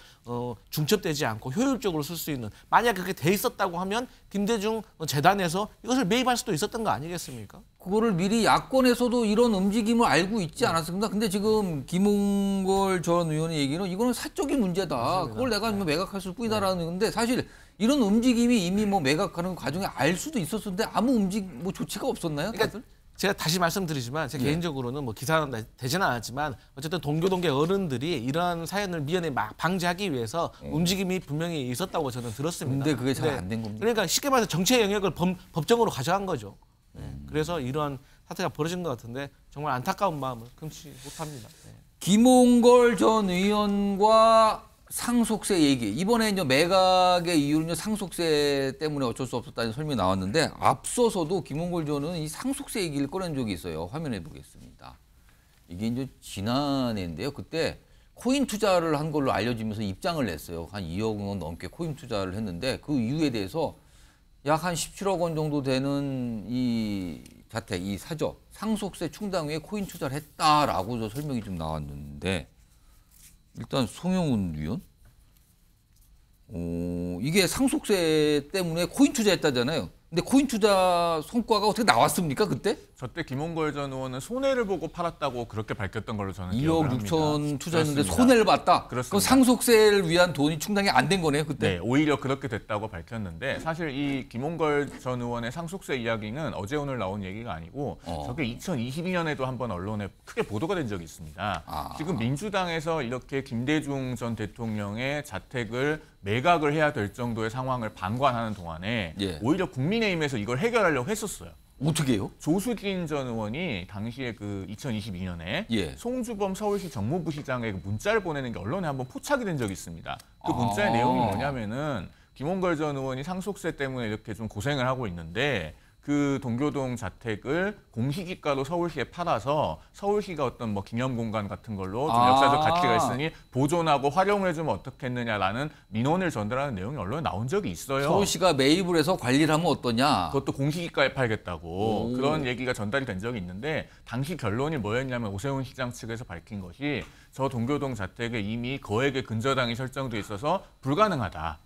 중첩되지 않고 효율적으로 쓸 수 있는, 만약 그렇게 돼 있었다고 하면 김대중 재단에서 이것을 매입할 수도 있었던 거 아니겠습니까? 그거를 미리 야권에서도 이런 움직임을 알고 있지 않았습니다. 근데 지금 김홍걸 전 의원의 얘기는 이거는 사적인 문제다. 맞습니다. 그걸 내가 매각할 뿐이다라는 건데 사실 이런 움직임이 이미 뭐 매각하는 과정에 알 수도 있었는데 아무 뭐 조치가 없었나요? 그러니까 제가 다시 말씀드리지만 제 개인적으로는 뭐 기사는 되지는 않았지만 어쨌든 동교동계 어른들이 이러한 사연을 미연에 막 방지하기 위해서 움직임이 분명히 있었다고 저는 들었습니다. 근데 그게 잘 안 된 겁니다. 그러니까 쉽게 말해서 정치의 영역을 법정으로 가져간 거죠. 그래서 이러한 사태가 벌어진 것 같은데 정말 안타까운 마음을 금치 못합니다. 김홍걸 전 의원과 상속세 얘기. 이번에 이제 매각의 이유는 상속세 때문에 어쩔 수 없었다는 설명이 나왔는데 앞서서도 김홍걸 전 의원은 이 상속세 얘기를 꺼낸 적이 있어요. 화면에 보겠습니다. 이게 이제 지난해인데요. 그때 코인 투자를 한 걸로 알려지면서 입장을 냈어요. 한 2억 원 넘게 코인 투자를 했는데 그 이유에 대해서 약 한 17억 원 정도 되는 이 자택 이 사저 상속세 충당 후에 코인 투자를 했다라고 저 설명이 좀 나왔는데 일단 송영훈 위원 이게 상속세 때문에 코인 투자했다잖아요. 근데 코인 투자 성과가 어떻게 나왔습니까 그때? 저때 김홍걸 전 의원은 손해를 보고 팔았다고 그렇게 밝혔던 걸로 저는 2억 기억을 합니다. 6천 투자했는데 그렇습니다. 손해를 봤다? 그렇습니다. 그럼 상속세를 위한 돈이 충당이 안 된 거네요 그때? 네, 오히려 그렇게 됐다고 밝혔는데 사실 이 김홍걸 전 의원의 상속세 이야기는 어제 오늘 나온 얘기가 아니고 저게 2022년에도 한번 언론에 크게 보도가 된 적이 있습니다. 지금 민주당에서 이렇게 김대중 전 대통령의 자택을 매각을 해야 될 정도의 상황을 방관하는 동안에 오히려 국민의힘에서 이걸 해결하려고 했었어요. 어떻게 해요? 조수진 전 의원이 당시에 그 2022년에 송주범 서울시 정무부시장에 문자를 보내는 게 언론에 한번 포착이 된 적이 있습니다. 그 문자의 내용이 뭐냐면은 김홍걸 전 의원이 상속세 때문에 이렇게 좀 고생을 하고 있는데 그 동교동 자택을 공시지가로 서울시에 팔아서 서울시가 어떤 뭐 기념공간 같은 걸로 좀 역사적 가치가 있으니 보존하고 활용해주면 어떻겠느냐라는 민원을 전달하는 내용이 언론에 나온 적이 있어요. 서울시가 매입을 해서 관리를 하면 어떠냐. 그것도 공시지가에 팔겠다고 그런 얘기가 전달이 된 적이 있는데 당시 결론이 뭐였냐면 오세훈 시장 측에서 밝힌 것이 저 동교동 자택에 이미 거액의 근저당이 설정돼 있어서 불가능하다.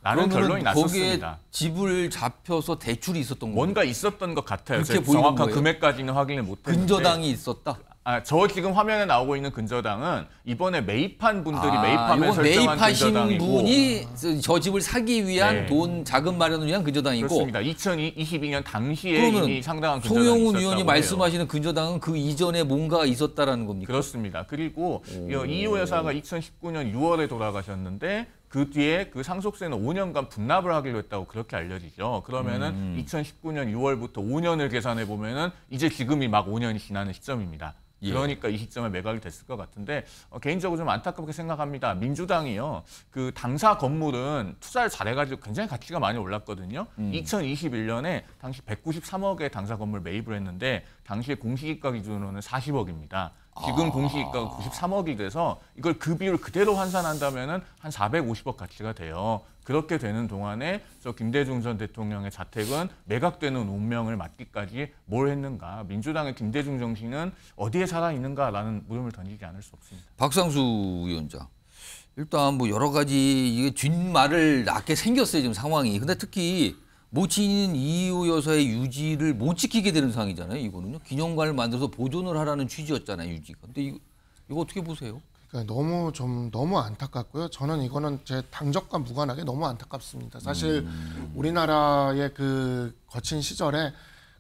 라는 결론이 났었습니다. 거기에 집을 잡혀서 대출이 있었던 거예요. 뭔가 있었던 것 같아요. 그렇게 보이는 정확한 거예요? 금액까지는 확인을 못했는데. 근저당이 있었다? 저 지금 화면에 나오고 있는 근저당은 이번에 매입한 분들이 매입하면서 설정한 매입하신 근저당이고. 분이 저 집을 사기 위한 돈 자금 마련을 위한 근저당이고. 그렇습니다. 2022년 당시에 이미 상당한 근저당이 송영훈 있었다고 의원이 해요. 말씀하시는 근저당은 그 이전에 뭔가 있었다라는 겁니까? 그렇습니다. 그리고 이호 여사가 2019년 6월에 돌아가셨는데 그 뒤에 그 상속세는 5년간 분납을 하기로 했다고 그렇게 알려지죠. 그러면은 2019년 6월부터 5년을 계산해 보면은 이제 지금이 막 5년이 지나는 시점입니다. 그러니까 이 시점에 매각이 됐을 것 같은데 개인적으로 좀 안타깝게 생각합니다. 민주당이요. 그 당사 건물은 투자를 잘해가지고 굉장히 가치가 많이 올랐거든요. 2021년에 당시 193억의 당사 건물 매입을 했는데 당시에 공시지가 기준으로는 40억입니다. 지금 공시지가가 93억이 돼서 이걸 그 비율 그대로 환산한다면은 한 450억 가치가 돼요. 그렇게 되는 동안에 저 김대중 전 대통령의 자택은 매각되는 운명을 맞기까지 뭘 했는가? 민주당의 김대중 정신은 어디에 살아 있는가라는 물음을 던지지 않을 수 없습니다. 박상수 위원장. 일단 뭐 여러 가지 이게 뒷말을 낳게 생겼어요 지금 상황이. 근데 특히 모친인 이호 여사의 유지를 못 지키게 되는 상황이잖아요. 이거는요. 기념관을 만들어서 보존을 하라는 취지였잖아요. 유지가. 근데 이거 어떻게 보세요? 그러니까 너무 안타깝고요. 저는 이거는 제 당적과 무관하게 너무 안타깝습니다. 사실 우리나라의 그 거친 시절에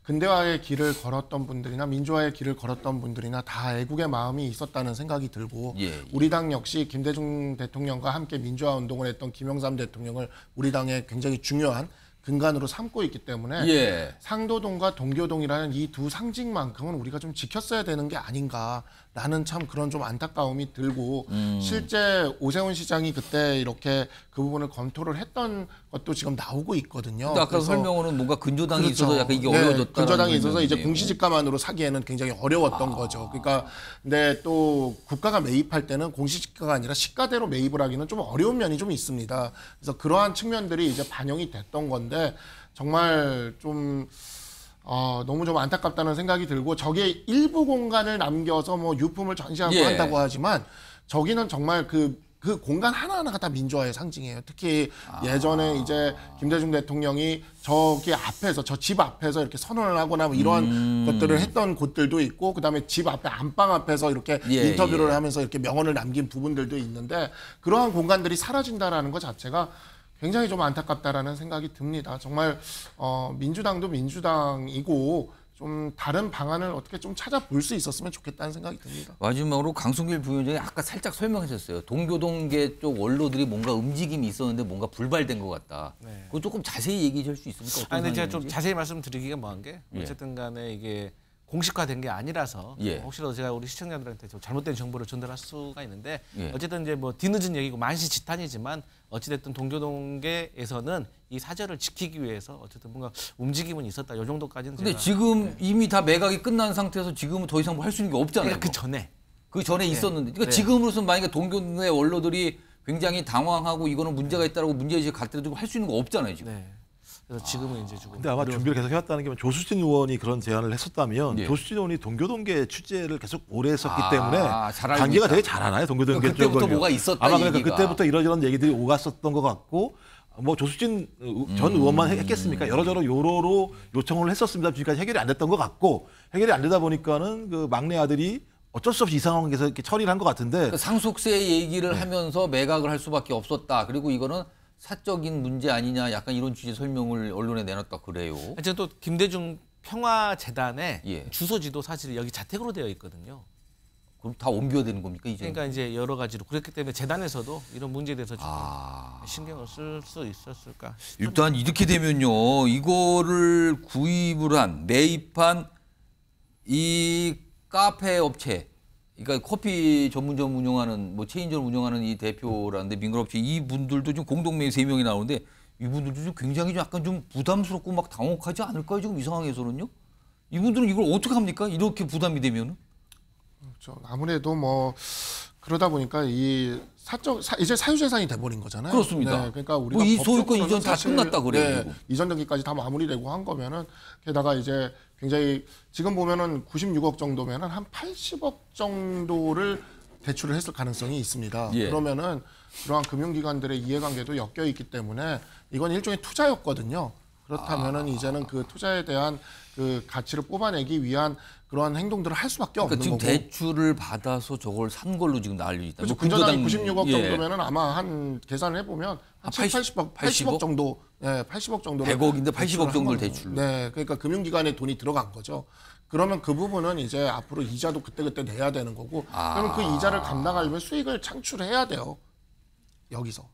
근대화의 길을 걸었던 분들이나 민주화의 길을 걸었던 분들이나 다 애국의 마음이 있었다는 생각이 들고 우리 당 역시 김대중 대통령과 함께 민주화 운동을 했던 김영삼 대통령을 우리 당의 굉장히 중요한 근간으로 삼고 있기 때문에 상도동과 동교동이라는 이 두 상징만큼은 우리가 좀 지켰어야 되는 게 아닌가라는 참 그런 좀 안타까움이 들고 실제 오세훈 시장이 그때 이렇게 그 부분을 검토를 했던 것도 지금 나오고 있거든요. 근데 아까 설명으로는 뭔가 근저당이 있어서 약간 이게 어려워졌다. 근저당이 있어서 이제 공시지가만으로 사기에는 굉장히 어려웠던 거죠. 그러니까 근데 또 국가가 매입할 때는 공시지가가 아니라 시가대로 매입을 하기는 좀 어려운 면이 좀 있습니다. 그래서 그러한 측면들이 이제 반영이 됐던 건데 정말 좀 너무 좀 안타깝다는 생각이 들고 저게 일부 공간을 남겨서 뭐 유품을 전시하고 한다고 하지만 저기는 정말 그 공간 하나하나가 다 민주화의 상징이에요. 특히 예전에 이제 김대중 대통령이 저기 앞에서 저 집 앞에서 이렇게 선언을 하거나 뭐 이러한 것들을 했던 곳들도 있고 그다음에 집 앞에 안방 앞에서 이렇게 인터뷰를 하면서 이렇게 명언을 남긴 부분들도 있는데 그러한 공간들이 사라진다라는 것 자체가 굉장히 좀 안타깝다라는 생각이 듭니다. 정말 민주당도 민주당이고 좀 다른 방안을 어떻게 좀 찾아볼 수 있었으면 좋겠다는 생각이 듭니다. 마지막으로 강승길 부위원장이 아까 살짝 설명하셨어요. 동교동계 쪽 원로들이 뭔가 움직임이 있었는데 뭔가 불발된 것 같다. 그거 조금 자세히 얘기해 줄 수 있습니까? 근데 제가 좀 자세히 말씀드리기가 뭐한 게 어쨌든 간에 이게 공식화된 게 아니라서 혹시라도 제가 우리 시청자들한테 좀 잘못된 정보를 전달할 수가 있는데 어쨌든 이제 뭐 뒤늦은 얘기고 만시지탄이지만 어찌됐든 동교동계에서는 이 사절을 지키기 위해서 어쨌든 뭔가 움직임은 있었다. 이 정도까지는. 근데 지금 이미 다 매각이 끝난 상태에서 지금은 더 이상 뭐 할 수 있는 게 없잖아요. 그러니까 그 전에 있었는데. 그러니까 지금으로서는 만약에 동교동의 원로들이 굉장히 당황하고 이거는 문제가 있다라고 문제의식을 갖다 두고 할 수 있는 거 없잖아요 지금. 그래서 지금은 이제 조금. 근데 아마 준비를 계속 해왔다는 게 조수진 의원이 그런 제안을 했었다면 조수진 의원이 동교동계 취재를 계속 오래 했었기 때문에 관계가 되게 잘 알아요. 동교동계 쪽을. 그때부터 뭐가 있었다 아마 그러니까 얘기가. 그때부터 이러저런 얘기들이 오갔었던 것 같고 뭐 조수진 전 의원만 했겠습니까? 여러저러 요로로 요청을 했었습니다. 지금까지 해결이 안 됐던 것 같고 해결이 안 되다 보니까는 그 막내 아들이 어쩔 수 없이 이 상황에서 이렇게 처리를 한 것 같은데 그러니까 상속세 얘기를 하면서 매각을 할 수밖에 없었다. 그리고 이거는 사적인 문제 아니냐 약간 이런 취지 설명을 언론에 내놨다 그래요. 하여튼 또 김대중 평화재단의 주소지도 사실 여기 자택으로 되어 있거든요. 그럼 다 옮겨야 되는 겁니까 이제? 그러니까 이제 여러 가지로 그렇기 때문에 재단에서도 이런 문제에 대해서 좀 신경을 쓸 수 있었을까? 일단 이렇게 되면요, 이거를 구입을 한 매입한 이 카페 업체, 그러니까 커피 전문점 운영하는 뭐 체인점 운영하는 이 대표라는데 민간업체 이분들도 지금 공동매입 3명이 나오는데 이분들도 좀 굉장히 좀 약간 좀 부담스럽고 막 당혹하지 않을까요 지금 이 상황에서는요? 이분들은 이걸 어떻게 합니까? 이렇게 부담이 되면은? 그렇죠. 아무래도 뭐 그러다 보니까 이 이제 사유재산이 돼버린 거잖아요. 그렇습니다. 네, 그러니까 우리가 뭐 이 소유권 법적으로는 이전 다 사실, 끝났다 그래요. 네, 이전 등기까지 다 마무리되고 한 거면은 게다가 이제 굉장히 지금 보면은 96억 정도면은 한 80억 정도를 대출을 했을 가능성이 있습니다. 그러면은 그러한 금융기관들의 이해관계도 엮여 있기 때문에 이건 일종의 투자였거든요. 그렇다면은 이제는 그 투자에 대한 그 가치를 뽑아내기 위한 그러한 행동들을 할 수밖에 없는 지금 거고. 대출을 받아서 저걸 산 걸로 지금 난리 있다. 그렇죠. 근저당이 96억 정도면은 아마 한 계산을 해보면 한 80억 정도, 80억 정도. 100억인데 80억 정도를 대출로. 네, 그러니까 금융기관에 돈이 들어간 거죠. 그러면 그 부분은 이제 앞으로 이자도 그때 내야 되는 거고. 그러면 그 이자를 감당하려면 수익을 창출해야 돼요. 여기서.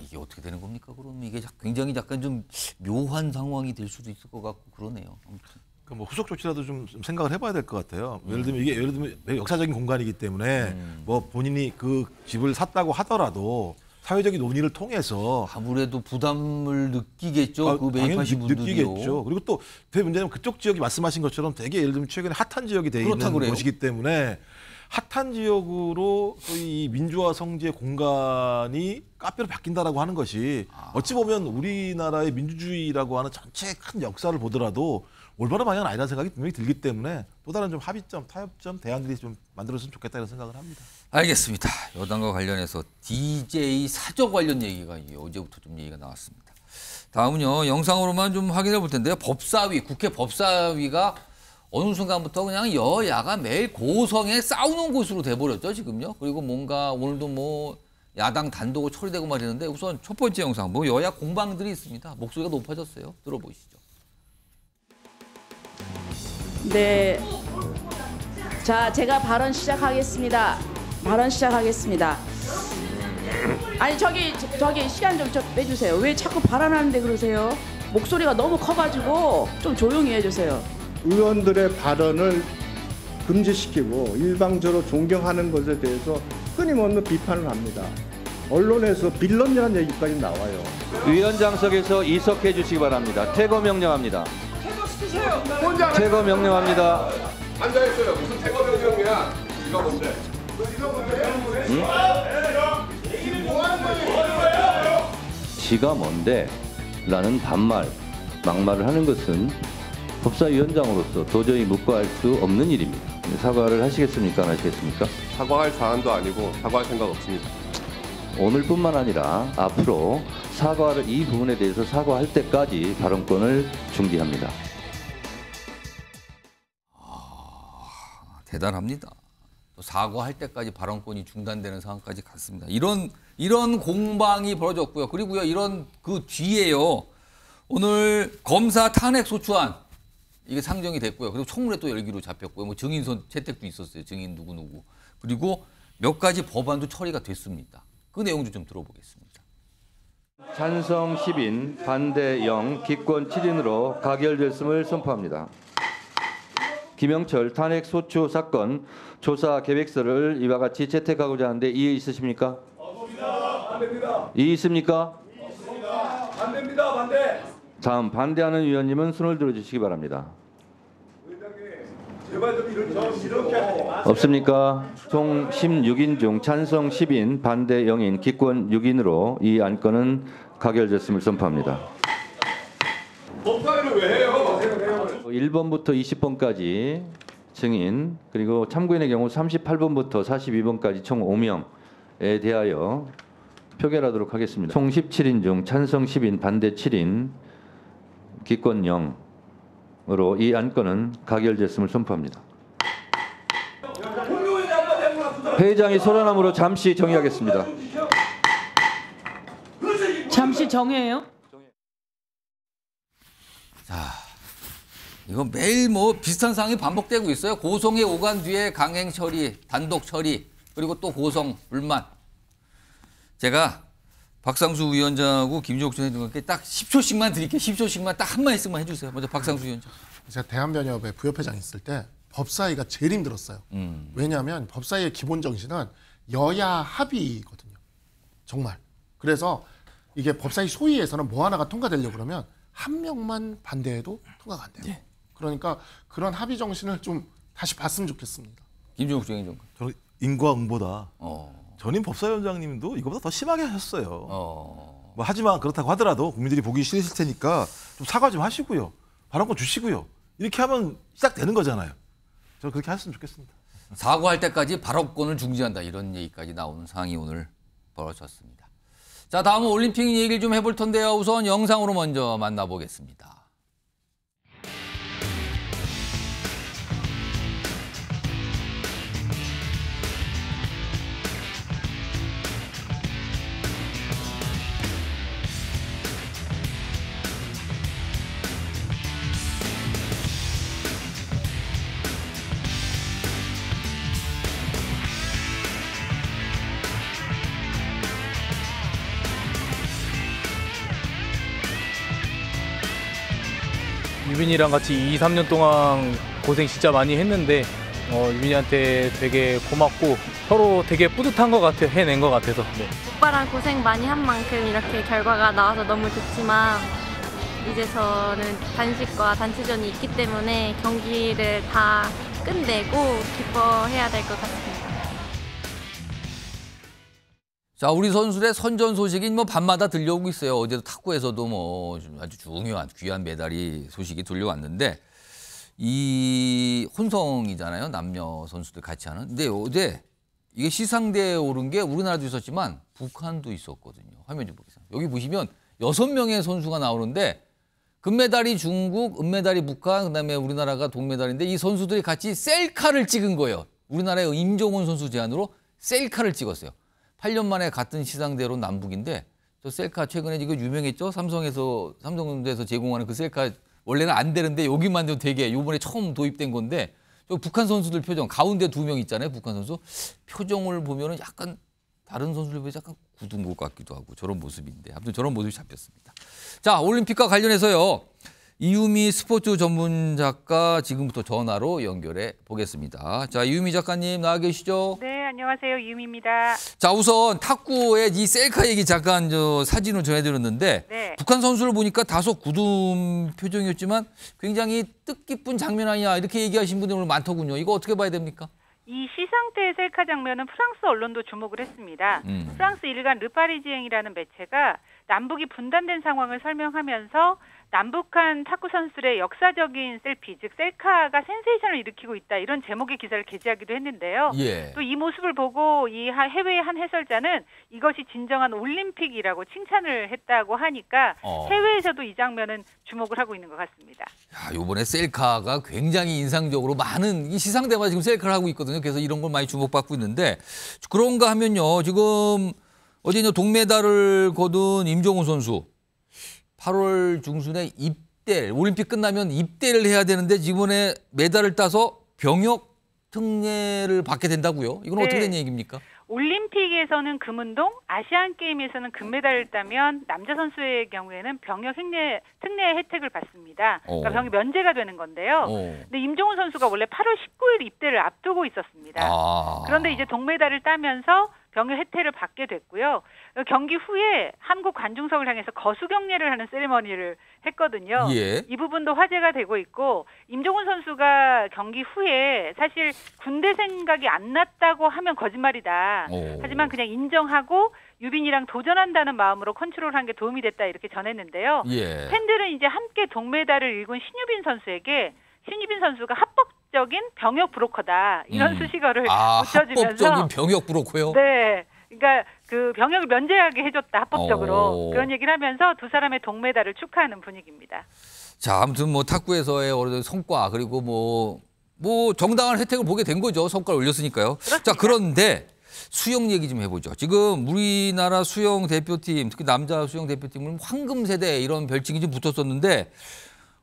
이게 어떻게 되는 겁니까? 그러면 이게 굉장히 약간 좀 묘한 상황이 될 수도 있을 것 같고 그러네요. 아무튼. 뭐 후속 조치라도 좀 생각을 해봐야 될 것 같아요. 예를 들면 역사적인 공간이기 때문에 뭐 본인이 그 집을 샀다고 하더라도 사회적인 논의를 통해서 아무래도 부담을 느끼겠죠. 그 매입하신 분들이요. 느끼겠죠. 그리고 또 그 문제는 그쪽 지역이 말씀하신 것처럼 되게 예를 들면 최근에 핫한 지역이 되어 있는 그래요. 곳이기 때문에 핫한 지역으로 이 민주화 성지의 공간이 카페로 바뀐다라고 하는 것이 어찌 보면 우리나라의 민주주의라고 하는 전체 큰 역사를 보더라도 올바른 방향은 아니라는 생각이 분명히 들기 때문에 또 다른 좀 합의점, 타협점, 대안들이 좀 만들어졌으면 좋겠다는 생각을 합니다. 알겠습니다. 여당과 관련해서 DJ 사저 관련 얘기가 어제부터 좀 얘기가 나왔습니다. 다음은요, 영상으로만 좀 확인해 볼 텐데요. 법사위, 국회 법사위가 어느 순간부터 그냥 여야가 매일 고성에 싸우는 곳으로 돼버렸죠, 지금요. 그리고 뭔가 오늘도 뭐 야당 단독으로 처리되고 말이는데 우선 첫 번째 영상, 뭐 여야 공방들이 있습니다. 목소리가 높아졌어요. 들어보시죠. 네. 자, 제가 발언 시작하겠습니다. 아니, 저기 시간 좀 빼주세요. 왜 자꾸 발언하는데 그러세요? 목소리가 너무 커가지고 좀 조용히 해주세요. 의원들의 발언을 금지시키고 일방적으로 존경하는 것에 대해서 끊임없는 비판을 합니다. 언론에서 빌런이라는 얘기까지 나와요. 위원장석에서 이석해 주시기 바랍니다. 퇴거 명령합니다. 퇴거 명령합니다. 앉아있어요. 무슨 퇴거 명령이야? 이거 뭔데? 지가 뭔데? 라는 반말, 막말을 하는 것은 법사위원장으로서 도저히 묵과할 수 없는 일입니다. 사과를 하시겠습니까? 안 하시겠습니까? 사과할 사안도 아니고 사과할 생각 없습니다. 오늘뿐만 아니라 앞으로 이 부분에 대해서 사과할 때까지 발언권을 중지합니다. 대단합니다. 또 사과할 때까지 발언권이 중단되는 상황까지 갔습니다. 이런 공방이 벌어졌고요. 그리고요, 이런 그 뒤에요, 오늘 검사 탄핵 소추안 이게 상정이 됐고요. 그리고 청문회 또 열기로 잡혔고요. 뭐 증인 채택도 있었어요. 증인 누구. 그리고 몇 가지 법안도 처리가 됐습니다. 그 내용도 좀 들어보겠습니다. 찬성 10인, 반대 0, 기권 7인으로 가결됐음을 선포합니다. 김영철 탄핵 소추 사건 조사 계획서를 이와 같이 채택하고자 하는데 이의 있으십니까? 안 됩니다. 이의 있습니까? 안 됩니다. 반대. 다음 반대하는 의원님은 손을 들어주시기 바랍니다. 제발 좀 이렇게 하지 마세요. 없습니까? 총 16인 중 찬성 10인, 반대 0인, 기권 6인으로 이 안건은 가결됐음을 선포합니다. 법사위를 왜 해요? 1번부터 20번까지 증인 그리고 참고인의 경우 38번부터 42번까지 총 5명에 대하여 표결하도록 하겠습니다. 총 17인 중 찬성 10인, 반대 7인, 기권 0으로 이 안건은 가결됐음을 선포합니다. 회장이 소란함으로 잠시 정의하겠습니다. 잠시 정해요? 자, 이거 매일 뭐 비슷한 상황이 반복되고 있어요. 고성에 오간 뒤에 강행 처리, 단독 처리, 그리고 또 고성, 불만. 제가 박상수 위원장하고 김종욱 전 회장님께 딱 10초씩만 드릴게요. 10초씩만 딱 한 말씀만 해주세요. 먼저 박상수 위원장. 제가 대한변협의 부협회장 있을 때 법사위가 제일 힘들었어요. 왜냐하면 법사위의 기본 정신은 여야 합의거든요. 정말. 그래서 이게 법사위 소위에서는 뭐 하나가 통과되려고 그러면 한 명만 반대해도 통과가 안 돼요. 네. 그러니까 그런 합의 정신을 좀 다시 봤으면 좋겠습니다. 김종욱 전 회장님. 저는 인과응보다 전임 법사위원장님도 이거보다 더 심하게 하셨어요. 뭐 하지만 그렇다고 하더라도 국민들이 보기 싫으실 테니까 좀 사과 좀 하시고요. 발언권 주시고요. 이렇게 하면 시작되는 거잖아요. 저는 그렇게 하셨으면 좋겠습니다. 사과할 때까지 발언권을 중지한다. 이런 얘기까지 나오는 상황이 오늘 벌어졌습니다. 자, 다음은 올림픽 얘기를 좀 해볼 텐데요. 우선 영상으로 먼저 만나보겠습니다. 유빈이랑 같이 2, 3년 동안 고생 진짜 많이 했는데 유빈이한테 되게 고맙고 서로 되게 뿌듯한 것 같아요. 해낸 것 같아서. 네. 오빠랑 고생 많이 한 만큼 이렇게 결과가 나와서 너무 좋지만 이제서는 단식과 단체전이 있기 때문에 경기를 다 끝내고 기뻐해야 될 것 같습니다. 자, 우리 선수들의 선전 소식이 뭐 밤마다 들려오고 있어요. 어제도 탁구에서도 뭐 아주 중요한 귀한 메달이 소식이 들려왔는데 이 혼성이잖아요. 남녀 선수들 같이 하는. 근데 어제 이게 시상대에 오른 게 우리나라도 있었지만 북한도 있었거든요. 화면 좀 보겠습니다. 여기 보시면 6명의 선수가 나오는데 금메달이 중국, 은메달이 북한, 그다음에 우리나라가 동메달인데 이 선수들이 같이 셀카를 찍은 거예요. 우리나라의 임종훈 선수 제안으로 셀카를 찍었어요. 8년 만에 같은 시상대로 남북인데 저 셀카 최근에 이거 유명했죠? 삼성대에서 제공하는 그 셀카 원래는 안 되는데 여기만 해도 되게 이번에 처음 도입된 건데 저 북한 선수들 표정 가운데 2명 있잖아요. 북한 선수 표정을 보면은 약간 다른 선수들 비해 약간 굳은 것 같기도 하고 저런 모습인데 아무튼 저런 모습이 잡혔습니다. 자, 올림픽과 관련해서요. 이유미 스포츠 전문 작가 지금부터 전화로 연결해 보겠습니다. 자, 이유미 작가님 나와 계시죠? 네, 안녕하세요. 이유미입니다. 자, 우선 탁구의 이 셀카 얘기 잠깐 사진을 전해드렸는데 네. 북한 선수를 보니까 다소 굳은 표정이었지만 굉장히 뜻깊은 장면 아니냐 이렇게 얘기하신 분들이 오늘 많더군요. 이거 어떻게 봐야 됩니까? 이 시상대 셀카 장면은 프랑스 언론도 주목을 했습니다. 프랑스 일간 르파리지앵이라는 매체가 남북이 분단된 상황을 설명하면서 남북한 탁구 선수들의 역사적인 셀피, 즉 셀카가 센세이션을 일으키고 있다 이런 제목의 기사를 게재하기도 했는데요. 예. 또 이 모습을 보고 이 해외의 한 해설자는 이것이 진정한 올림픽이라고 칭찬을 했다고 하니까 해외에서도 이 장면은 주목을 하고 있는 것 같습니다. 야, 이번에 셀카가 굉장히 인상적으로 많은 이 시상대마다 지금 셀카를 하고 있거든요. 그래서 이런 걸 많이 주목받고 있는데 그런가 하면요. 지금 어제 동메달을 거둔 임종훈 선수 8월 중순에 입대, 올림픽 끝나면 입대를 해야 되는데 이번에 메달을 따서 병역 특례를 받게 된다고요? 이건 어떻게 된 얘기입니까? 올림픽에서는 금운동, 아시안게임에서는 금메달을 따면 남자 선수의 경우에는 병역 특례 혜택을 받습니다. 그러니까 병역 면제가 되는 건데요. 근데 임종훈 선수가 원래 8월 19일 입대를 앞두고 있었습니다. 그런데 이제 동메달을 따면서 병역 혜택을 받게 됐고요. 경기 후에 한국 관중석을 향해서 거수경례를 하는 세리머니를 했거든요. 예. 이 부분도 화제가 되고 있고 임종훈 선수가 경기 후에 사실 군대 생각이 안 났다고 하면 거짓말이다. 하지만 그냥 인정하고 유빈이랑 도전한다는 마음으로 컨트롤한 게 도움이 됐다 이렇게 전했는데요. 예. 팬들은 이제 함께 동메달을 일군 신유빈 선수에게 신유빈 선수가 합법적인 병역 브로커다 이런 수식어를 붙여주면서 합법적인 병역 브로커요? 네. 그러니까 그 병역을 면제하게 해줬다 합법적으로 그런 얘기를 하면서 두 사람의 동메달을 축하하는 분위기입니다. 자, 아무튼 뭐 탁구에서의 성과 그리고 뭐 정당한 혜택을 보게 된 거죠. 성과를 올렸으니까요. 그렇습니다. 자, 그런데 수영 얘기 좀 해보죠. 지금 우리나라 수영 대표팀, 특히 남자 수영 대표팀은 황금 세대 이런 별칭이 좀 붙었었는데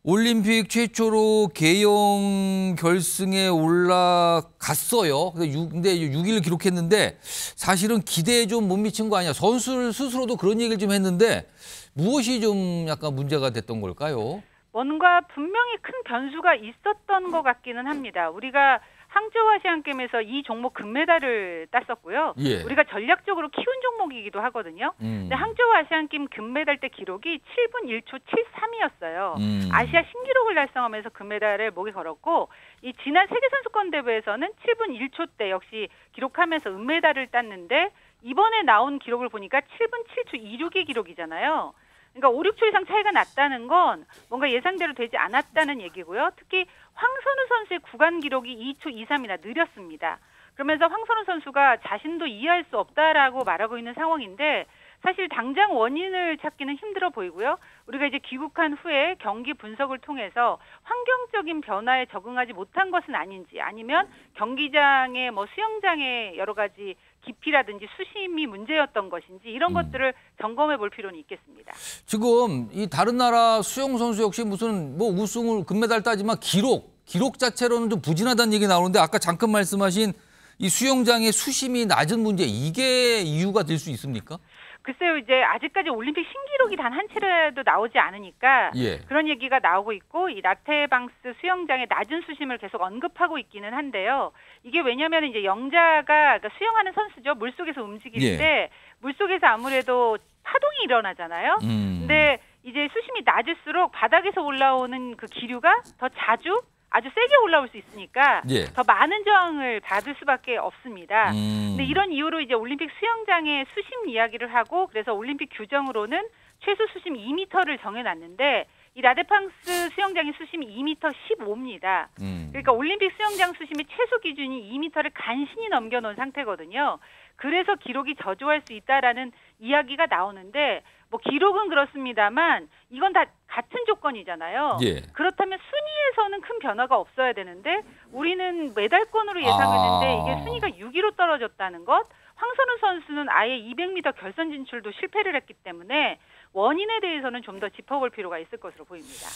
올림픽 최초로 개영 결승에 올라갔어요. 근데 6위를 기록했는데 사실은 기대에 좀 못 미친 거 아니야. 선수 스스로도 그런 얘기를 좀 했는데 무엇이 좀 약간 문제가 됐던 걸까요? 뭔가 분명히 큰 변수가 있었던 것 같기는 합니다. 우리가 항저우 아시안게임에서 이 종목 금메달을 땄었고요. 예. 우리가 전략적으로 키운 종목이기도 하거든요. 근데 항저우 아시안게임 금메달 때 기록이 7분 1초 73이었어요. 아시아 신기록을 달성하면서 금메달을 목에 걸었고 이 지난 세계선수권 대회에서는 7분 1초 때 역시 기록하면서 은메달을 땄는데 이번에 나온 기록을 보니까 7분 7초 26의 기록이잖아요. 그러니까 5, 6초 이상 차이가 났다는 건 뭔가 예상대로 되지 않았다는 얘기고요. 특히 황선우 선수의 구간 기록이 2초 23이나 느렸습니다. 그러면서 황선우 선수가 자신도 이해할 수 없다라고 말하고 있는 상황인데 사실 당장 원인을 찾기는 힘들어 보이고요. 우리가 이제 귀국한 후에 경기 분석을 통해서 환경적인 변화에 적응하지 못한 것은 아닌지 아니면 경기장의 수영장의 여러 가지 깊이라든지 수심이 문제였던 것인지 이런 것들을 점검해 볼 필요는 있겠습니다. 지금 이 다른 나라 수영 선수 역시 무슨 우승을 금메달 따지만 기록 자체로는 좀 부진하다는 얘기 나오는데 아까 잠깐 말씀하신 이 수영장의 수심이 낮은 문제 이게 이유가 될 수 있습니까? 글쎄요, 이제 아직까지 올림픽 신기록이 단 한 차례도 나오지 않으니까 그런 얘기가 나오고 있고 이 라테방스 수영장의 낮은 수심을 계속 언급하고 있기는 한데요. 이게 왜냐하면 이제 영자가 그러니까 수영하는 선수죠. 물속에서 움직일 때 물속에서 아무래도 파동이 일어나잖아요. 근데 이제 수심이 낮을수록 바닥에서 올라오는 그 기류가 더 자주 아주 세게 올라올 수 있으니까 더 많은 저항을 받을 수밖에 없습니다. 근데 이런 이유로 이제 올림픽 수영장의 수심 이야기를 하고 그래서 올림픽 규정으로는 최소 수심 2m를 정해놨는데 이 라데팡스 수영장의 수심이 2m 15입니다. 그러니까 올림픽 수영장 수심의 최소 기준이 2m를 간신히 넘겨놓은 상태거든요. 그래서 기록이 저조할 수 있다라는 이야기가 나오는데 기록은 그렇습니다만 이건 다 같은 조건이잖아요. 그렇다면 순위에서는 큰 변화가 없어야 되는데 우리는 메달권으로 예상했는데 이게 순위가 6위로 떨어졌다는 것. 황선우 선수는 아예 200m 결선 진출도 실패를 했기 때문에 원인에 대해서는 좀 더 짚어볼 필요가 있을 것으로 보입니다.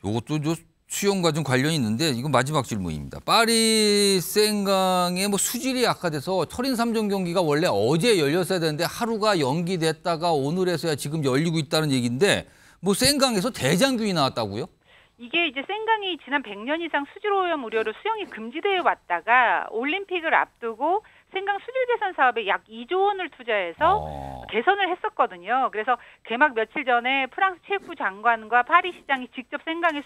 이것도 수영과 좀 관련이 있는데 이건 마지막 질문입니다. 파리 생강의 수질이 악화돼서 철인 3종 경기가 원래 어제 열렸어야 되는데 하루가 연기됐다가 오늘에서야 지금 열리고 있다는 얘기인데 생강에서 대장균이 나왔다고요? 이게 이제 생강이 지난 100년 이상 수질 오염 우려로 수영이 금지되어 왔다가 올림픽을 앞두고 생강 수질 개선 사업에 약 2조 원을 투자해서 개선을 했었거든요. 그래서 개막 며칠 전에 프랑스 체육부 장관과 파리 시장이 직접 생강에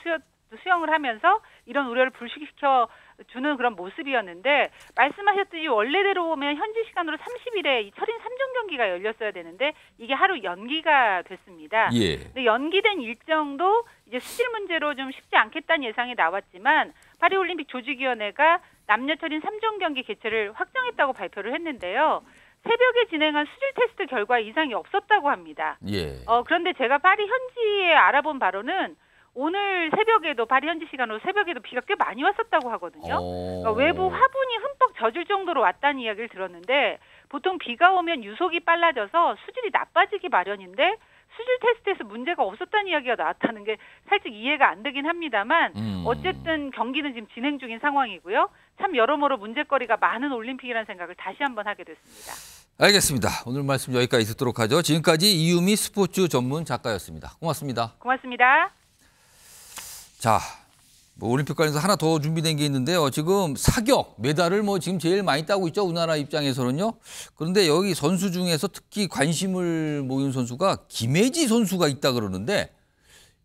수영을 하면서 이런 우려를 불식시켜 주는 그런 모습이었는데 말씀하셨듯이 원래대로 보면 현지 시간으로 30일에 이 철인 3종 경기가 열렸어야 되는데 이게 하루 연기가 됐습니다. 근데 연기된 일정도 이제 수질 문제로 좀 쉽지 않겠다는 예상이 나왔지만 파리올림픽 조직위원회가 남녀 철인 3종 경기 개최를 확정했다고 발표를 했는데요. 새벽에 진행한 수질 테스트 결과 이상이 없었다고 합니다. 그런데 제가 파리 현지에 알아본 바로는 오늘 새벽에도 파리 현지 시간으로 새벽에도 비가 꽤 많이 왔었다고 하거든요. 그러니까 외부 화분이 흠뻑 젖을 정도로 왔다는 이야기를 들었는데 보통 비가 오면 유속이 빨라져서 수질이 나빠지기 마련인데 수질 테스트에서 문제가 없었다는 이야기가 나왔다는 게 살짝 이해가 안 되긴 합니다만 어쨌든 경기는 지금 진행 중인 상황이고요. 참 여러모로 문제거리가 많은 올림픽이라는 생각을 다시 한번 하게 됐습니다. 알겠습니다. 오늘 말씀 여기까지 듣도록 하죠. 지금까지 이유미 스포츠 전문 작가였습니다. 고맙습니다. 고맙습니다. 자, 뭐 올림픽 관련해서 하나 더 준비된 게 있는데요. 지금 사격, 메달을 뭐 지금 제일 많이 따고 있죠. 우리나라 입장에서는요. 그런데 여기 선수 중에서 특히 관심을 모은 선수가 김혜지 선수가 있다 그러는데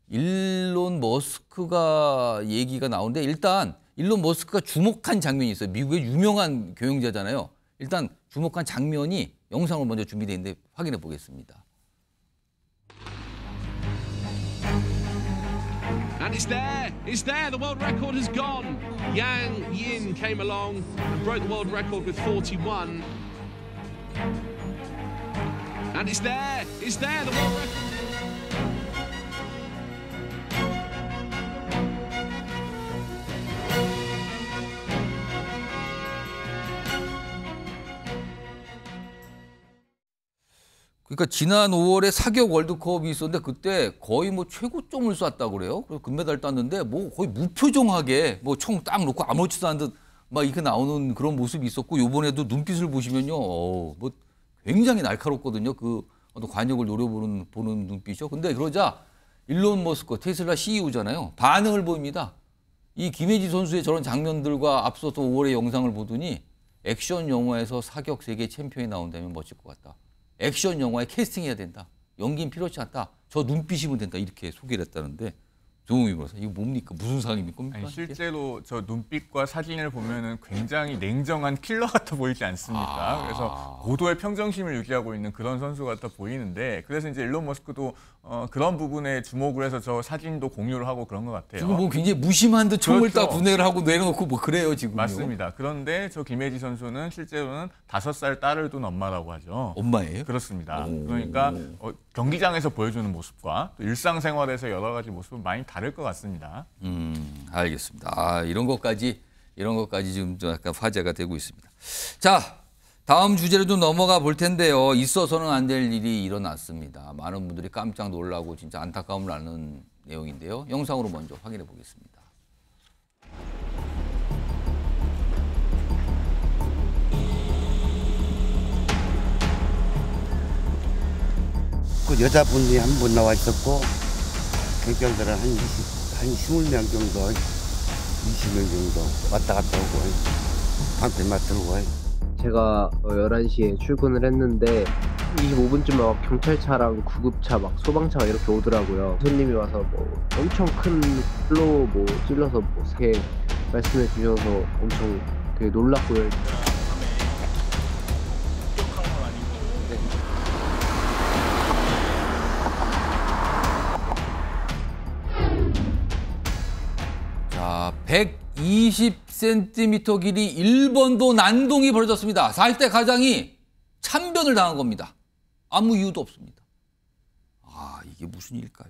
일론 머스크가 얘기가 나오는데 일단 일론 머스크가 주목한 장면이 있어요. 미국의 유명한 교영자잖아요. 일단 주목한 장면이 영상으로 먼저 준비되어 있는데 확인해 보겠습니다. And it's there, the world record has gone. Yang Yin came along and broke the world record with 41. And it's there, the world record. 그러니까 지난 5월에 사격 월드컵이 있었는데 그때 거의 뭐 최고점을 쐈다고 그래요. 그래서 금메달 땄는데 뭐 거의 무표정하게 뭐 총 딱 놓고 아무렇지도 않은 듯 막 이렇게 나오는 그런 모습이 있었고 이번에도 눈빛을 보시면요. 뭐 굉장히 날카롭거든요. 그 어떤 관역을 노려보는 눈빛이죠. 근데 그러자 일론 머스크 테슬라 CEO잖아요. 반응을 보입니다. 이 김혜지 선수의 저런 장면들과 앞서서 5월의 영상을 보더니 액션 영화에서 사격 세계 챔피언이 나온다면 멋질 것 같다. 액션 영화에 캐스팅해야 된다. 연기는 필요치 않다. 저 눈빛이면 된다. 이렇게 소개를 했다는데 조홍희 변호사 이거 뭡니까? 무슨 상황입니까? 아니, 실제로 저 눈빛과 사진을 보면은 굉장히 냉정한 킬러 같아 보이지 않습니까? 그래서 고도의 평정심을 유지하고 있는 그런 선수 같아 보이는데 그래서 이제 일론 머스크도 그런 부분에 주목을 해서 저 사진도 공유를 하고 그런 것 같아요. 지금 뭐 굉장히 무심한 듯 총을 그렇죠. 딱 분해를 하고 내려놓고 뭐 그래요 지금. 맞습니다. 그런데 저 김혜지 선수는 실제로는 5살 딸을 둔 엄마라고 하죠. 엄마예요? 그렇습니다. 그러니까 경기장에서 보여주는 모습과 또 일상생활에서 여러 가지 모습은 많이 다를 것 같습니다. 알겠습니다. 이런 것까지 지금 좀 약간 화제가 되고 있습니다. 자, 다음 주제로 좀 넘어가 볼 텐데요. 있어서는 안 될 일이 일어났습니다. 많은 분들이 깜짝 놀라고 진짜 안타까움을 나는 내용인데요. 영상으로 먼저 확인해 보겠습니다. 그 여자분이 한 분 나와 있었고 경찰들은 한 20명 정도, 20명 정도 왔다 갔다 오고 방패 맞들고. 제가 11시에 출근을 했는데 25분쯤에 경찰차랑 구급차 막 소방차가 이렇게 오더라고요. 손님이 와서 뭐 엄청 큰 불로 뭐 찔러서 뭐 이렇게 말씀해 주셔서 엄청 되게 놀랐고요. 자, 120cm 길이 1번도 난동이 벌어졌습니다. 40대 가장이 참변을 당한 겁니다. 아무 이유도 없습니다. 이게 무슨 일일까요?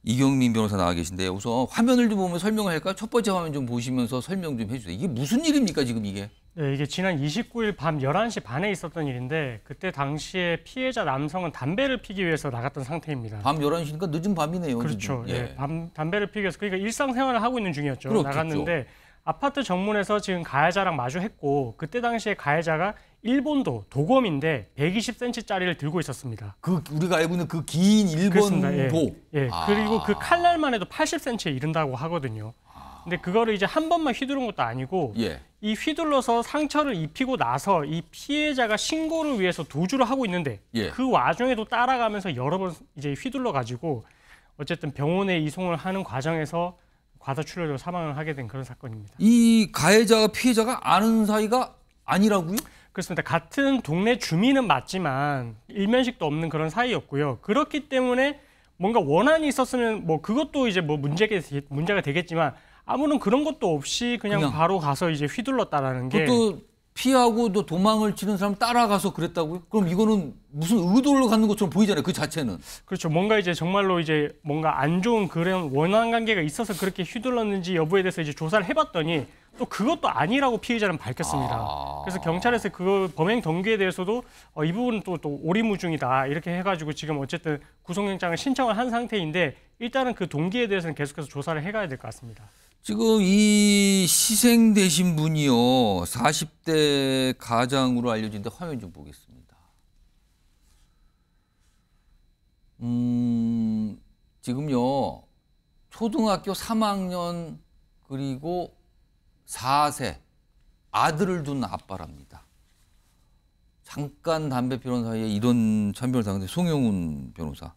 이경민 변호사 나와 계신데 우선 화면을 좀 보면 설명을 할까요? 첫 번째 화면 좀 보시면서 설명 좀 해주세요. 이게 무슨 일입니까 지금 이게? 네, 이게 지난 29일 밤 11시 반에 있었던 일인데 그때 당시에 피해자 남성은 담배를 피기 위해서 나갔던 상태입니다. 밤 11시니까 늦은 밤이네요. 그렇죠. 지금. 예. 담배를 피기 위해서 그러니까 일상생활을 하고 있는 중이었죠. 그렇겠죠. 나갔는데 아파트 정문에서 지금 가해자랑 마주했고 그때 당시에 가해자가 일본도 도검인데 120cm짜리를 들고 있었습니다. 그 우리가 알고 있는 그 긴 일본도. 예. 그리고 그 칼날만 해도 80cm에 이른다고 하거든요. 근데 그거를 이제 한 번만 휘두른 것도 아니고 이 휘둘러서 상처를 입히고 나서 이 피해자가 신고를 위해서 도주를 하고 있는데 그 와중에도 따라가면서 여러 번 이제 휘둘러 가지고 어쨌든 병원에 이송을 하는 과정에서 과다출혈로 사망을 하게 된 그런 사건입니다. 이 가해자와 피해자가 아는 사이가 아니라고요? 그렇습니다. 같은 동네 주민은 맞지만 일면식도 없는 그런 사이였고요. 그렇기 때문에 뭔가 원한이 있었으면 뭐 그것도 이제 뭐 문제가 되겠지만 아무런 그런 것도 없이 그냥 바로 가서 이제 휘둘렀다라는 게. 그것도 피하고 또 도망을 치는 사람 따라가서 그랬다고요? 그럼 이거는 무슨 의도를 갖는 것처럼 보이잖아요. 그 자체는. 그렇죠. 뭔가 이제 정말로 이제 뭔가 안 좋은 그런 원한 관계가 있어서 그렇게 휘둘렀는지 여부에 대해서 이제 조사를 해봤더니 또 그것도 아니라고 피해자는 밝혔습니다. 그래서 경찰에서 그 범행 동기에 대해서도 이 부분은 또 오리무중이다 이렇게 해가지고 지금 어쨌든 구속영장을 신청을 한 상태인데 일단은 그 동기에 대해서는 계속해서 조사를 해가야 될 것 같습니다. 지금 이 희생되신 분이요 40대 가장으로 알려진데 화면 좀 보겠습니다. 지금요 초등학교 3학년 그리고 4세 아들을 둔 아빠랍니다. 잠깐 담배 피우는 사이에 이런 참변을 당했는데 송영훈 변호사.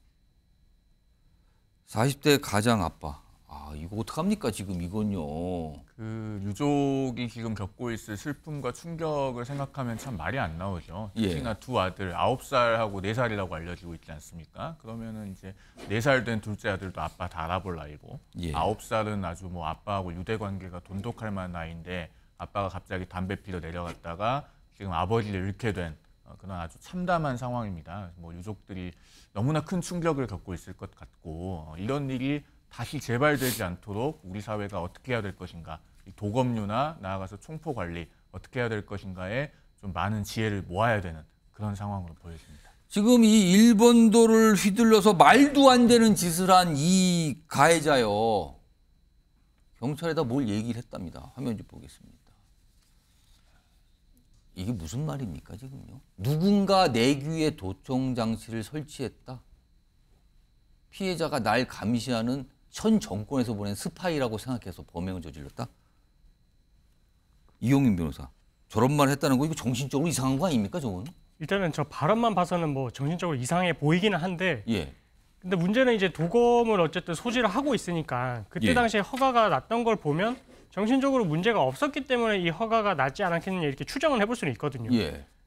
40대 가장 아빠. 아, 이거 어떡합니까 지금 이건요. 그 유족이 지금 겪고 있을 슬픔과 충격을 생각하면 참 말이 안 나오죠. 특히나 두 아들 9살하고 4살이라고 알려지고 있지 않습니까? 그러면은 이제 4살 된 둘째 아들도 아빠 다 알아볼 나이고 9살은 아주 뭐 아빠하고 유대 관계가 돈독할 만한 나이인데 아빠가 갑자기 담배 피러 내려갔다가 지금 아버지를 잃게 된 그런 아주 참담한 상황입니다. 뭐 유족들이 너무나 큰 충격을 겪고 있을 것 같고 이런 일이 다시 재발되지 않도록 우리 사회가 어떻게 해야 될 것인가, 이 도검류나 나아가서 총포 관리 어떻게 해야 될 것인가에 좀 많은 지혜를 모아야 되는 그런 상황으로 보여집니다. 지금 이 일본도를 휘둘러서 말도 안 되는 짓을 한 이 가해자요. 경찰에다 뭘 얘기를 했답니다. 화면 좀 보겠습니다. 이게 무슨 말입니까 지금요? 누군가 내 귀에 도청 장치를 설치했다. 피해자가 날 감시하는 현 정권에서 보낸 스파이라고 생각해서 범행을 저질렀다? 이용민 변호사, 저런 말 했다는 거 이거 정신적으로 이상한 거 아닙니까 저건? 일단은 저 발언만 봐서는 뭐 정신적으로 이상해 보이기는 한데 근데 문제는 이제 도검을 어쨌든 소지를 하고 있으니까 그때 당시에 허가가 났던 걸 보면 정신적으로 문제가 없었기 때문에 이 허가가 나지 않았겠느냐 이렇게 추정을 해볼 수는 있거든요.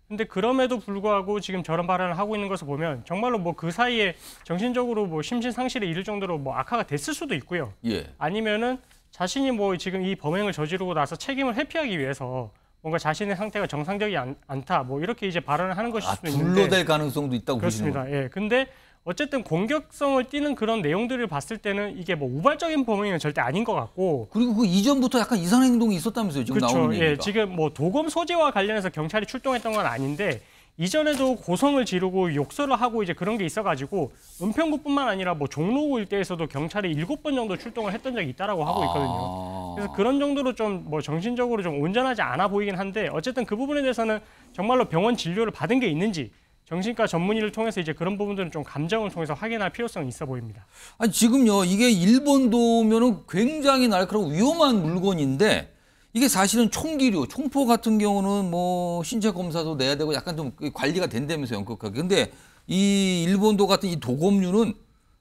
근데 그럼에도 불구하고 지금 저런 발언을 하고 있는 것을 보면 정말로 뭐 그 사이에 정신적으로 뭐 심신상실에 이를 정도로 뭐 악화가 됐을 수도 있고요. 아니면은 자신이 뭐 지금 이 범행을 저지르고 나서 책임을 회피하기 위해서 뭔가 자신의 상태가 정상적이 않다 뭐 이렇게 이제 발언을 하는 것일 수도 있는데 둘러댈 가능성도 있다고 그렇습니다. 보시는 예. 근데 어쨌든 공격성을 띠는 그런 내용들을 봤을 때는 이게 뭐 우발적인 범행은 절대 아닌 것 같고 그리고 그 이전부터 약간 이상한 행동이 있었다면서요. 지금 나오는 얘기가. 예, 지금 뭐 도검 소지와 관련해서 경찰이 출동했던 건 아닌데 이전에도 고성을 지르고 욕설을 하고 이제 그런 게 있어가지고 은평구뿐만 아니라 뭐 종로구 일대에서도 경찰이 7번 정도 출동을 했던 적이 있다라고 하고 있거든요. 그래서 그런 정도로 좀 뭐 정신적으로 좀 온전하지 않아 보이긴 한데 어쨌든 그 부분에 대해서는 정말로 병원 진료를 받은 게 있는지 정신과 전문의를 통해서 이제 그런 부분들은 좀 감정을 통해서 확인할 필요성이 있어 보입니다. 아니 지금요 이게 일본도면은 굉장히 날카롭고 위험한 물건인데 이게 사실은 총기류, 총포 같은 경우는 뭐 신체 검사도 내야 되고 약간 좀 관리가 된다면서요, 엄격하게. 근데 이 일본도 같은 이 도검류는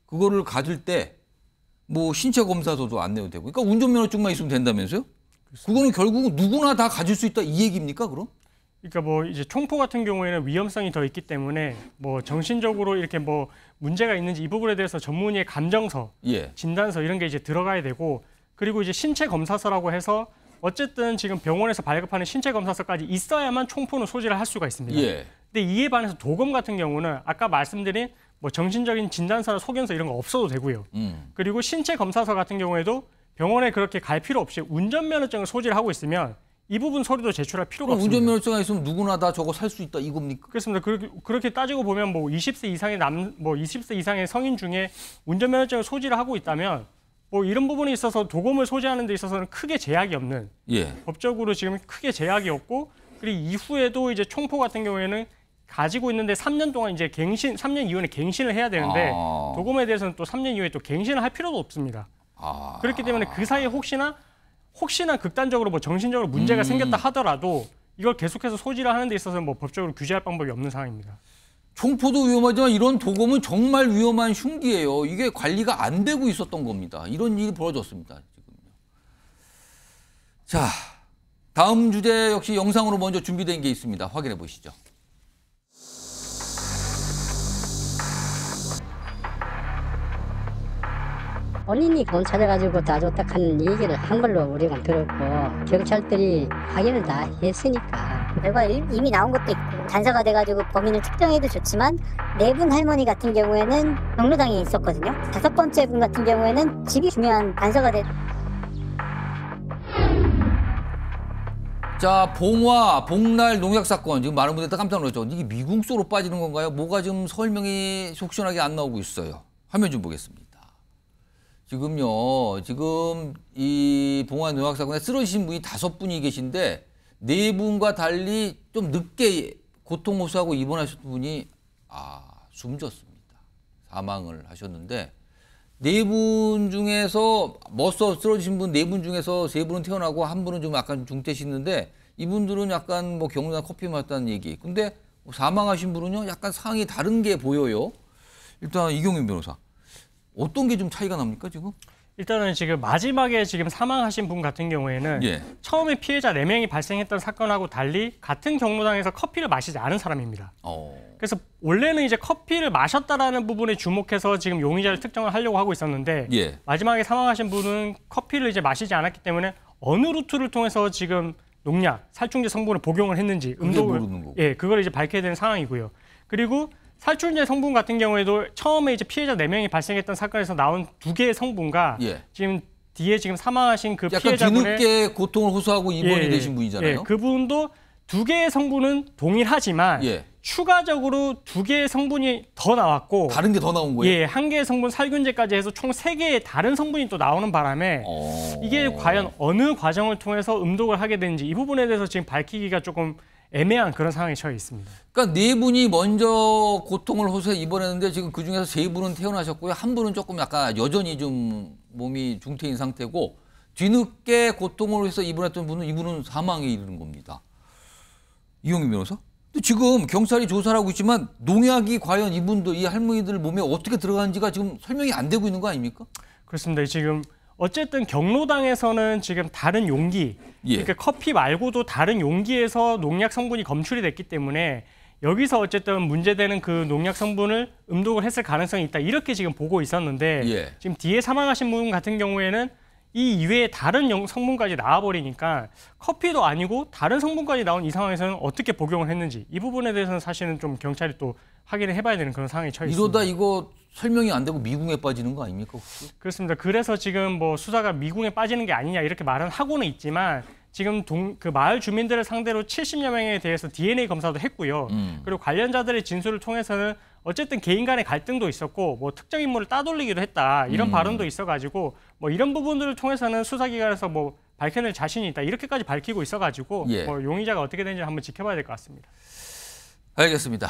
그거를 가질 때 뭐 신체 검사서도 안 내도 되고, 그러니까 운전면허증만 있으면 된다면서요? 그거는 결국 누구나 다 가질 수 있다 이 얘기입니까, 그럼? 그러니까 뭐 이제 총포 같은 경우에는 위험성이 더 있기 때문에 뭐 정신적으로 이렇게 뭐 문제가 있는지 이 부분에 대해서 전문의의 감정서, 진단서 이런 게 이제 들어가야 되고 그리고 이제 신체 검사서라고 해서 어쨌든 지금 병원에서 발급하는 신체 검사서까지 있어야만 총포는 소지를 할 수가 있습니다. 근데 이에 반해서 도검 같은 경우는 아까 말씀드린 뭐 정신적인 진단서나 소견서 이런 거 없어도 되고요. 그리고 신체 검사서 같은 경우에도 병원에 그렇게 갈 필요 없이 운전면허증을 소지를 하고 있으면 이 부분 서류도 제출할 필요가 없습니다. 운전면허증이 있으면 누구나 다 저거 살 수 있다 이겁니까? 그렇습니다. 그렇게 따지고 보면 뭐 20세 이상의 20세 이상의 성인 중에 운전면허증을 소지를 하고 있다면 뭐 이런 부분에 있어서 도검을 소지하는 데 있어서는 크게 제약이 없는 법적으로 지금 크게 제약이 없고 그리고 이후에도 이제 총포 같은 경우에는 가지고 있는데 3년 동안 이제 3년 이후에 갱신을 해야 되는데 도검에 대해서는 또 3년 이후에 또 갱신을 할 필요도 없습니다. 그렇기 때문에 그 사이에 혹시나 극단적으로 뭐 정신적으로 문제가 생겼다 하더라도 이걸 계속해서 소지를 하는 데 있어서는 뭐 법적으로 규제할 방법이 없는 상황입니다. 총포도 위험하지만 이런 도검은 정말 위험한 흉기예요. 이게 관리가 안 되고 있었던 겁니다. 이런 일이 벌어졌습니다. 지금요. 자, 다음 주제 역시 영상으로 먼저 준비된 게 있습니다. 확인해 보시죠. 본인이 돈 찾아가지고 다 좋다는 얘기를 한 걸로 우리가 들었고 경찰들이 확인을 다 했으니까 결과 이미 나온 것도 있고 단서가 돼가지고 범인을 특정해도 좋지만 네 분 할머니 같은 경우에는 경로당에 있었거든요. 5번째 분 같은 경우에는 집이 중요한 단서가 돼. 자, 봉날 농약 사건 지금 많은 분들 깜짝 놀랐죠. 이게 미궁수로 빠지는 건가요? 뭐가 지금 설명이 속시원하게 안 나오고 있어요. 화면 좀 보겠습니다. 지금요, 지금 이 봉화 농약 사건에 쓰러지신 분이 5분이 계신데 4분과 달리 좀 늦게 고통 호소하고 입원하셨던 분이 숨졌습니다. 사망을 하셨는데 네 분 중에서 멋서 쓰러지신 분 네 분 중에서 세 분은 태어나고 한 분은 좀 약간 중태시는데 이분들은 약간 뭐 경로당 커피 마셨다는 얘기. 근데 사망하신 분은요 약간 상황이 다른 게 보여요. 일단 이경윤 변호사 어떤 게 좀 차이가 납니까 지금? 일단은 지금 마지막에 지금 사망하신 분 같은 경우에는 예. 처음에 피해자 4명이 발생했던 사건하고 달리 같은 경로당에서 커피를 마시지 않은 사람입니다. 그래서 원래는 이제 커피를 마셨다라는 부분에 주목해서 지금 용의자를 특정을 하려고 하고 있었는데 예. 마지막에 사망하신 분은 커피를 이제 마시지 않았기 때문에 어느 루트를 통해서 지금 농약, 살충제 성분을 복용을 했는지 음독을 그걸 이제 밝혀야 되는 상황이고요. 그리고 살충제 성분 같은 경우에도 처음에 이제 피해자 4명이 발생했던 사건에서 나온 2개의 성분과 지금 뒤에 지금 사망하신 그 약간 피해자분의 뒤늦게 고통을 호소하고 입원이 되신 분이잖아요. 그분도 2개의 성분은 동일하지만 추가적으로 2개의 성분이 더 나왔고 다른 게 더 나온 거예요? 1개의 성분 살균제까지 해서 총 3개의 다른 성분이 또 나오는 바람에 이게 과연 어느 과정을 통해서 음독을 하게 되는지 이 부분에 대해서 지금 밝히기가 조금 애매한 그런 상황에 처해 있습니다. 그러니까 네 분이 먼저 고통을 호소해 입원했는데 지금 그중에서 세 분은 태어나셨고요. 한 분은 조금 약간 여전히 좀 몸이 중태인 상태고 뒤늦게 고통을 해서 입원했던 분은 이분은 사망에 이르는 겁니다. 이경윤 변호사? 근데 지금 경찰이 조사를 하고 있지만 농약이 과연 이분들 이 할머니들 몸에 어떻게 들어가는지가 지금 설명이 안 되고 있는 거 아닙니까? 그렇습니다. 지금 어쨌든 경로당에서는 지금 다른 용기, 그러니까 커피 말고도 다른 용기에서 농약 성분이 검출이 됐기 때문에 여기서 어쨌든 문제되는 그 농약 성분을 음독을 했을 가능성이 있다. 이렇게 지금 보고 있었는데 지금 뒤에 사망하신 분 같은 경우에는 이 이외에 다른 성분까지 나와버리니까 커피도 아니고 다른 성분까지 나온 이 상황에서는 어떻게 복용을 했는지 이 부분에 대해서는 사실은 좀 경찰이 또 확인을 해봐야 되는 그런 상황이 처해 있습니다. 이러다 이거 설명이 안 되고 미궁에 빠지는 거 아닙니까 혹시? 그렇습니다. 그래서 지금 뭐 수사가 미궁에 빠지는 게 아니냐 이렇게 말은 하고는 있지만 지금 그 마을 주민들을 상대로 70여 명에 대해서 DNA 검사도 했고요. 그리고 관련자들의 진술을 통해서는 어쨌든 개인 간의 갈등도 있었고 뭐 특정 인물을 따돌리기도 했다 이런 발언도 있어가지고 뭐 이런 부분들을 통해서는 수사기관에서 뭐 밝혀낼 자신이 있다 이렇게까지 밝히고 있어가지고 뭐 용의자가 어떻게 되는지 한번 지켜봐야 될 것 같습니다. 알겠습니다.